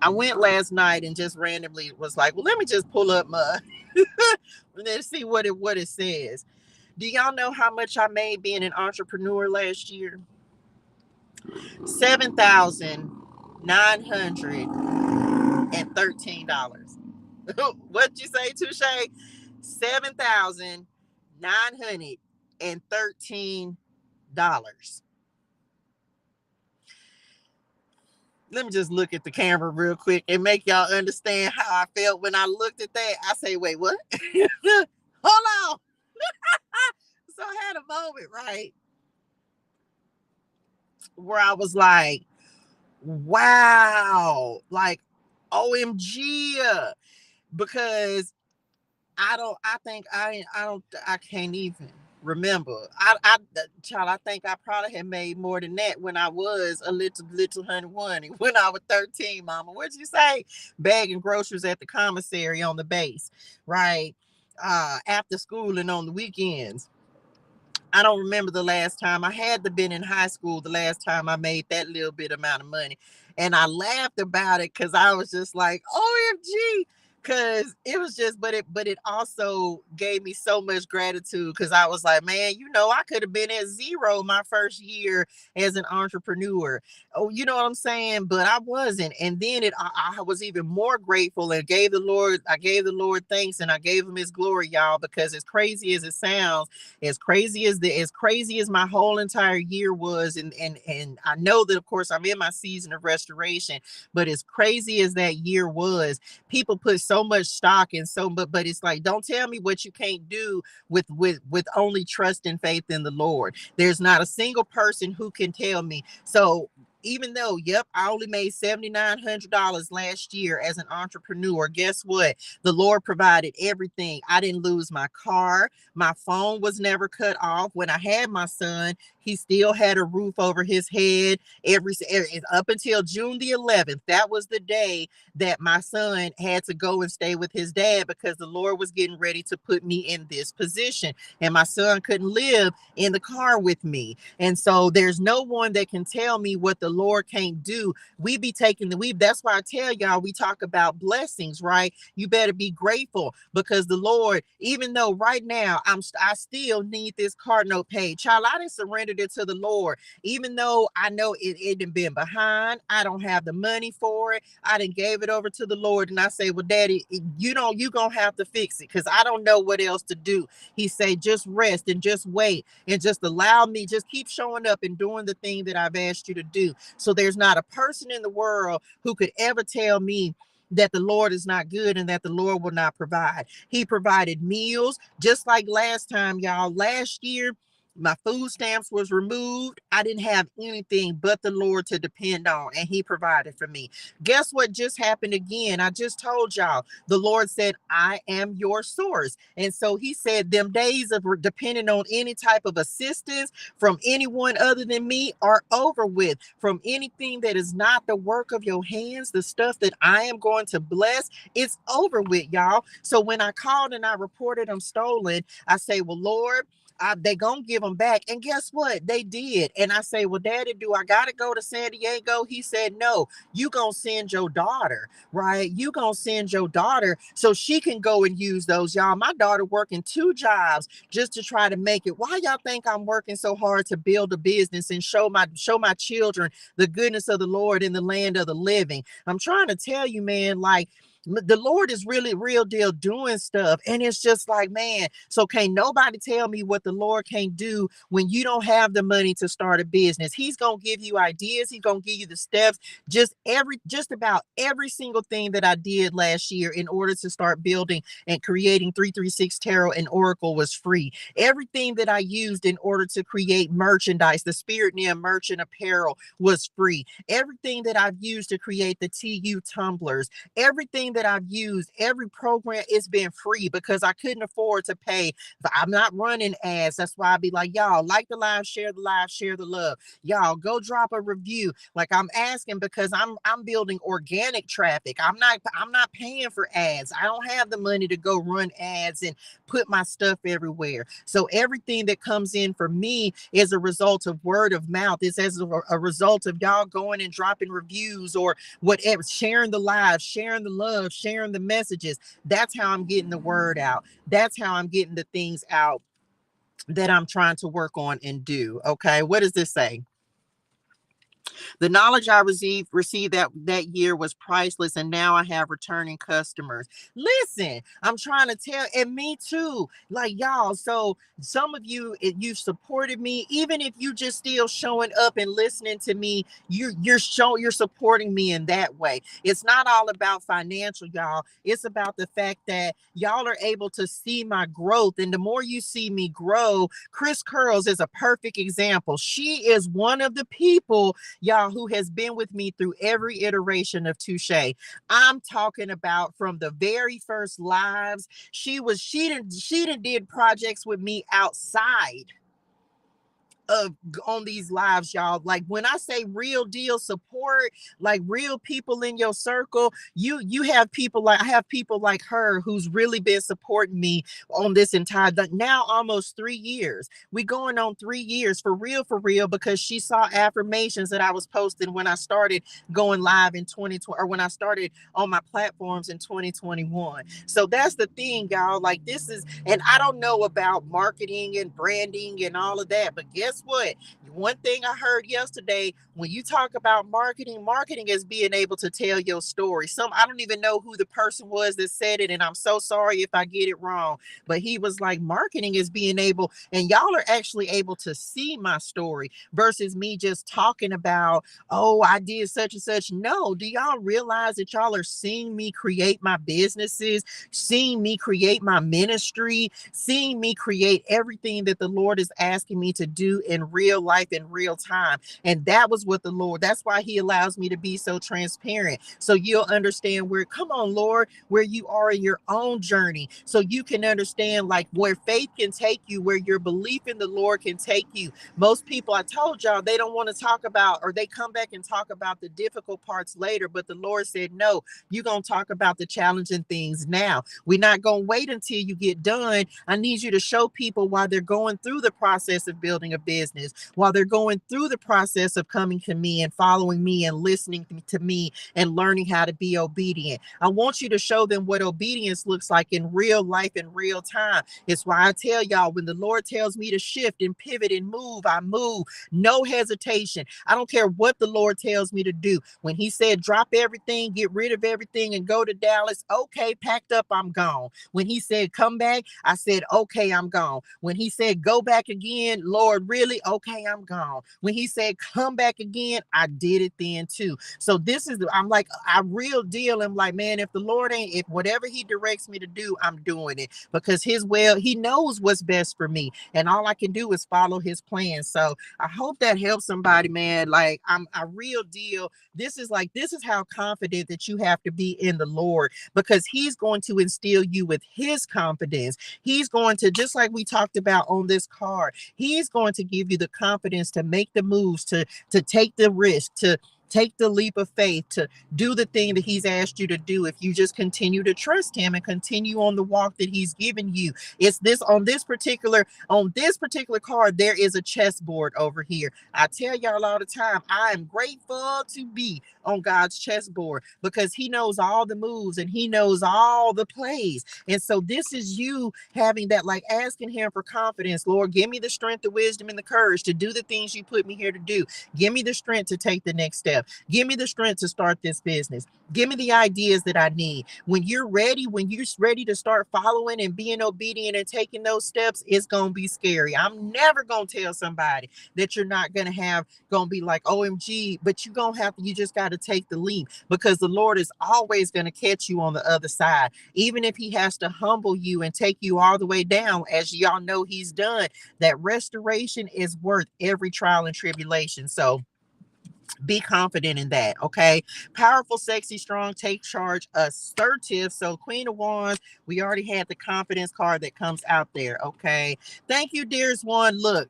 I went last night and just randomly was like, well, let me just pull up my let's see what it says. Do y'all know how much I made being an entrepreneur last year? $7,913. What'd you say, Touche? $7,913. Let me just look at the camera real quick and make y'all understand how I felt when I looked at that. I say, wait, what? Hold on. So I had a moment, right, where I was like, wow, like OMG, because I can't even remember. Child, I think I probably had made more than that when I was a little honey one. When I was 13, mama. What'd you say? Bagging groceries at the commissary on the base, right? After school and on the weekends. I don't remember the last time. I had to been in high school the last time I made that little bit amount of money. And I laughed about it because I was just like, OMG. Cause it was just, but it also gave me so much gratitude because I was like, man, I could have been at zero my first year as an entrepreneur. Oh, you know what I'm saying? But I wasn't. And then I was even more grateful and I gave the Lord thanks and I gave him his glory, y'all, because as crazy as it sounds, as crazy as my whole entire year was, and I know that of course I'm in my season of restoration, but as crazy as that year was, people put so much stock in but it's like, don't tell me what you can't do with only trust and faith in the Lord. There's not a single person who can tell me. So even though, yep, I only made $7,900 last year as an entrepreneur, guess what? The Lord provided everything. I didn't lose my car. My phone was never cut off. When I had my son, he still had a roof over his head up until June the 11th. That was the day that my son had to go and stay with his dad because the Lord was getting ready to put me in this position. And my son couldn't live in the car with me. And so there's no one that can tell me what the Lord can't do. That's why I tell y'all, we talk about blessings, right? You better be grateful because the Lord, even though right now I still need this car note paid. Child, I didn't surrender it to the Lord, even though I know it had been behind. I don't have the money for it. I didn't gave it over to the Lord. And I say, well, Daddy, you gonna have to fix it because I don't know what else to do. He say, just rest and just wait and just allow me, just keep showing up and doing the thing that I've asked you to do. So there's not a person in the world who could ever tell me that the Lord is not good and that the Lord will not provide. He provided meals just like last time, y'all. Last year, my food stamps was removed. I didn't have anything but the Lord to depend on, and he provided for me. Guess what just happened again? I just told y'all, the Lord said, I am your source. And so he said, them days of depending on any type of assistance from anyone other than me are over with. From anything that is not the work of your hands, the stuff that I am going to bless, it's over with, y'all. So when I called and I reported them stolen, I say, well, Lord, they gonna give them back. And guess what? They did. And I say, well, Daddy, do I gotta go to San Diego? He said, no, you gonna send your daughter, right? You gonna send your daughter so she can go and use those. Y'all, my daughter working 2 jobs just to try to make it. Why y'all think I'm working so hard to build a business and show my children the goodness of the Lord in the land of the living? I'm trying to tell you, man, like, the Lord is really real deal doing stuff. And it's just like, man, so can't nobody tell me what the Lord can't do when you don't have the money to start a business. He's going to give you ideas. He's going to give you the steps. Just about every single thing that I did last year in order to start building and creating 336 Tarot and Oracle was free. Everything that I used in order to create merchandise, the SpiritualiTEA merchant apparel, was free. Everything that I've used to create the TU tumblers, everything that I've used, every program, it's been free because I couldn't afford to pay. I'm not running ads. That's why I be like, y'all, like the live, share the love. Y'all go drop a review. Like, I'm asking because I'm building organic traffic. I'm not paying for ads. I don't have the money to go run ads and put my stuff everywhere. So everything that comes in for me is a result of word of mouth. It's as a result of y'all going and dropping reviews or whatever, sharing the live, sharing the love, sharing the messages. That's how I'm getting the word out. That's how I'm getting the things out that I'm trying to work on and do. Okay, what does this say? The knowledge I received that year was priceless, and now I have returning customers. Listen, I'm trying to tell, and me too. Like, y'all, so some of you, if you supported me, even if you just still showing up and listening to me, you're supporting me in that way. It's not all about financial, y'all. It's about the fact that y'all are able to see my growth, and the more you see me grow, Chris Curls is a perfect example. She is one of the people, y'all, who has been with me through every iteration of Touche. I'm talking about from the very first lives. She done did projects with me outside of on these lives, y'all. Like when I say real deal support, like real people in your circle, you have people like, I have people like her who's really been supporting me on this entire, now almost 3 years. We going on 3 years for real, because she saw affirmations that I was posting when I started going live in 2020, or when I started on my platforms in 2021. So that's the thing, y'all. Like this is, and I don't know about marketing and branding and all of that, but guess what? One thing I heard yesterday, when you talk about marketing, marketing is being able to tell your story. I don't even know who the person was that said it, and I'm so sorry if I get it wrong, but he was like, marketing is being able, and y'all are actually able to see my story versus me just talking about, oh, I did such and such. No, do y'all realize that y'all are seeing me create my businesses, seeing me create my ministry, seeing me create everything that the Lord is asking me to do in real life, in real time? And that was what the Lord, that's why he allows me to be so transparent. So you'll understand where, come on, Lord, where you are in your own journey. So you can understand like where faith can take you, where your belief in the Lord can take you. Most people, I told y'all, they don't want to talk about, or they come back and talk about the difficult parts later. But the Lord said, no, you're going to talk about the challenging things now. We're not going to wait until you get done. I need you to show people while they're going through the process of building a business, while they're going through the process of coming to me and following me and listening to me and learning how to be obedient. I want you to show them what obedience looks like in real life, in real time. It's why I tell y'all, when the Lord tells me to shift and pivot and move, I move. No hesitation. I don't care what the Lord tells me to do. When he said, drop everything, get rid of everything and go to Dallas, okay, packed up, I'm gone. When he said, come back, I said, okay, I'm gone. When he said, go back again, Lord, really? Okay, I'm gone. When he said, come back again, I did it then too. So this is, I'm like, I real deal. I'm like, man, if the Lord ain't, if whatever he directs me to do, I'm doing it, because his will, he knows what's best for me. And all I can do is follow his plan. So I hope that helps somebody, man. Like I real deal. This is how confident that you have to be in the Lord, because he's going to instill you with his confidence. He's going to, just like we talked about on this card, he's going to give you the confidence to make the moves, to take the risk, to take the leap of faith, to do the thing that he's asked you to do, if you just continue to trust him and continue on the walk that he's given you. It's this, on this particular card, there is a chessboard over here. I tell y'all all the time, I am grateful to be on God's chessboard, because he knows all the moves and he knows all the plays. And so this is you having that, like asking him for confidence. Lord, give me the strength, the wisdom, and the courage to do the things you put me here to do. Give me the strength to take the next step. Give me the strength to start this business. Give me the ideas that I need. When you're ready to start following and being obedient and taking those steps, it's going to be scary. I'm never going to tell somebody that you're not going to be like, OMG, but you just got to take the leap, because the Lord is always going to catch you on the other side. Even if he has to humble you and take you all the way down, as y'all know he's done, that restoration is worth every trial and tribulation. So be confident in that, okay? Powerful, sexy, strong, take charge, assertive. So Queen of Wands, we already had the confidence card that comes out there, okay? Thank you, dearest one. Look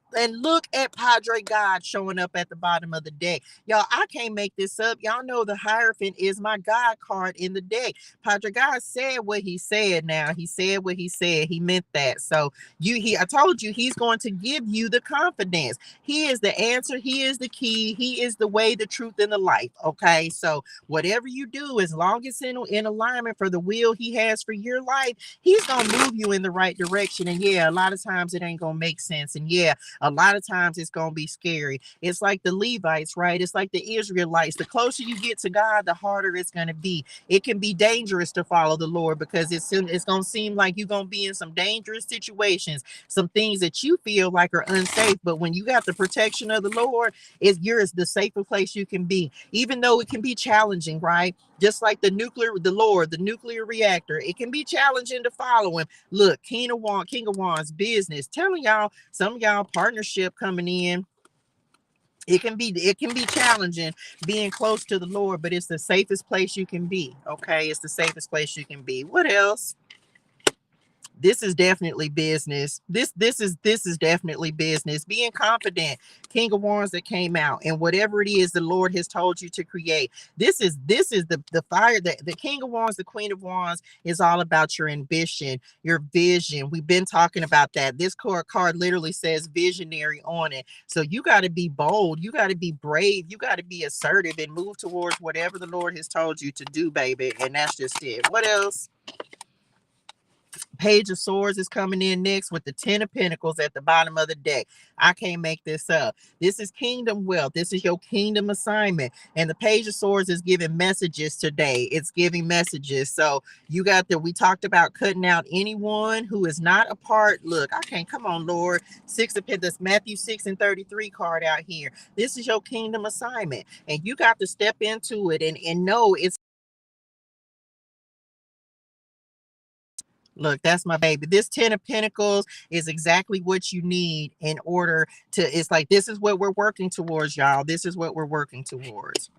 at Padre God showing up at the bottom of the deck. Y'all, I can't make this up. Y'all know the Hierophant is my God card in the deck. Padre God said what he said. Now, he said what he said. He meant that. So I told you, he's going to give you the confidence. He is the answer. He is the key. He is the way, the truth, and the life. Okay. So whatever you do, as long as it's in alignment for the will he has for your life, he's going to move you in the right direction. And yeah, a lot of times it ain't going to make sense. And yeah, a lot of times it's going to be scary. It's like the Levites, right? It's like the Israelites. The closer you get to God, the harder it's going to be. It can be dangerous to follow the Lord, because it's going to seem like you're going to be in some dangerous situations, some things that you feel like are unsafe. But when you got the protection of the Lord, yours the safer place you can be, even though it can be challenging, right? Just like the nuclear reactor, it can be challenging to follow him. Look, King of Wands, business, telling y'all, some of y'all partnership coming in. It can be challenging being close to the Lord, but it's the safest place you can be. Okay, it's the safest place you can be. What else? This is definitely business. This is definitely business. Being confident. King of Wands that came out, and whatever it is the Lord has told you to create. This is the fire that the King of Wands, the Queen of Wands is all about your ambition, your vision. We've been talking about that. This card literally says visionary on it. So you got to be bold, you got to be brave, you got to be assertive and move towards whatever the Lord has told you to do, baby. And that's just it. What else? Page of Swords is coming in next with the 10 of Pentacles at the bottom of the deck. I can't make this up. This is kingdom wealth. This is your kingdom assignment. And the Page of Swords is giving messages today. It's giving messages. So you got we talked about cutting out anyone who is not a part. Look, I can't, come on, Lord. Six of Pentacles, Matthew 6:33 card out here. This is your kingdom assignment. And you got to step into it and know it's, look, that's my baby. This 10 of Pentacles is exactly what you need in order to, it's like, this is what we're working towards, y'all. This is what we're working towards.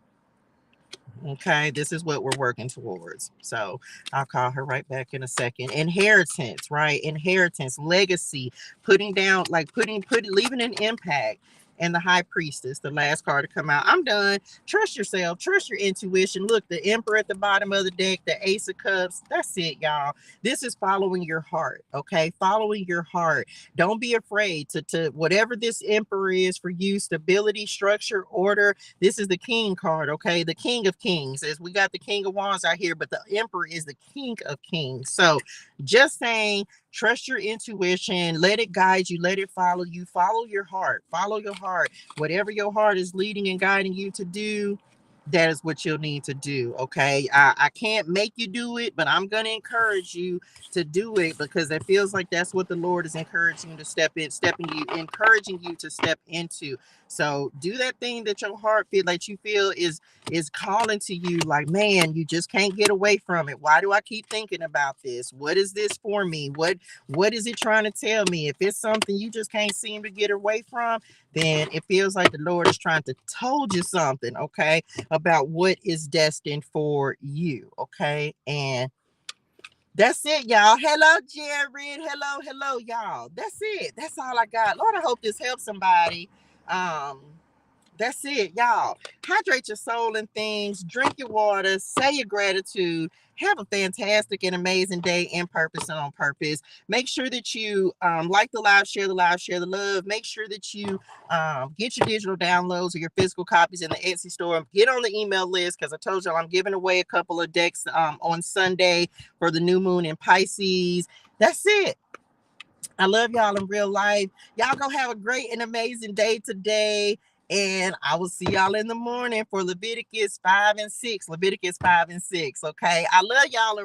Okay, this is what we're working towards. So I'll call her right back in a second. Inheritance, right? Inheritance, legacy, putting down, like leaving an impact. And the High Priestess, the last card to come out. I'm done. Trust yourself. Trust your intuition. Look, the Emperor at the bottom of the deck, the Ace of Cups. That's it, y'all. This is following your heart, okay? Following your heart. Don't be afraid to whatever this Emperor is for you, stability, structure, order. This is the King card, okay? The King of Kings. As we got the King of Wands out here, but the Emperor is the King of Kings. So just saying, trust your intuition, let it guide you, let it follow you, follow your heart, whatever your heart is leading and guiding you to do. That is what you'll need to do. Okay, I can't make you do it, but I'm going to encourage you to do it, because it feels like that's what the Lord is encouraging you to encouraging you to step into. So do that thing that your heart feel is calling to you, like, man, you just can't get away from it. Why do I keep thinking about this? What is this for me? What is it trying to tell me? If it's something you just can't seem to get away from, then it feels like the Lord is trying to told you something, okay, about what is destined for you, okay? And that's it, y'all. Hello, Jared. Hello, y'all. That's it. That's all I got. Lord, I hope this helps somebody. That's it, y'all. Hydrate your soul and things. Drink your water. Say your gratitude. Have a fantastic and amazing day in purpose and on purpose. Make sure that you like the live, share the love. Make sure that you get your digital downloads or your physical copies in the Etsy store. Get on the email list, because I told y'all I'm giving away a couple of decks on Sunday for the new moon in Pisces. That's it. I love y'all in real life. Y'all go have a great and amazing day today. And I will see y'all in the morning for Leviticus 5 and 6. Leviticus 5 and 6. Okay. I love y'all.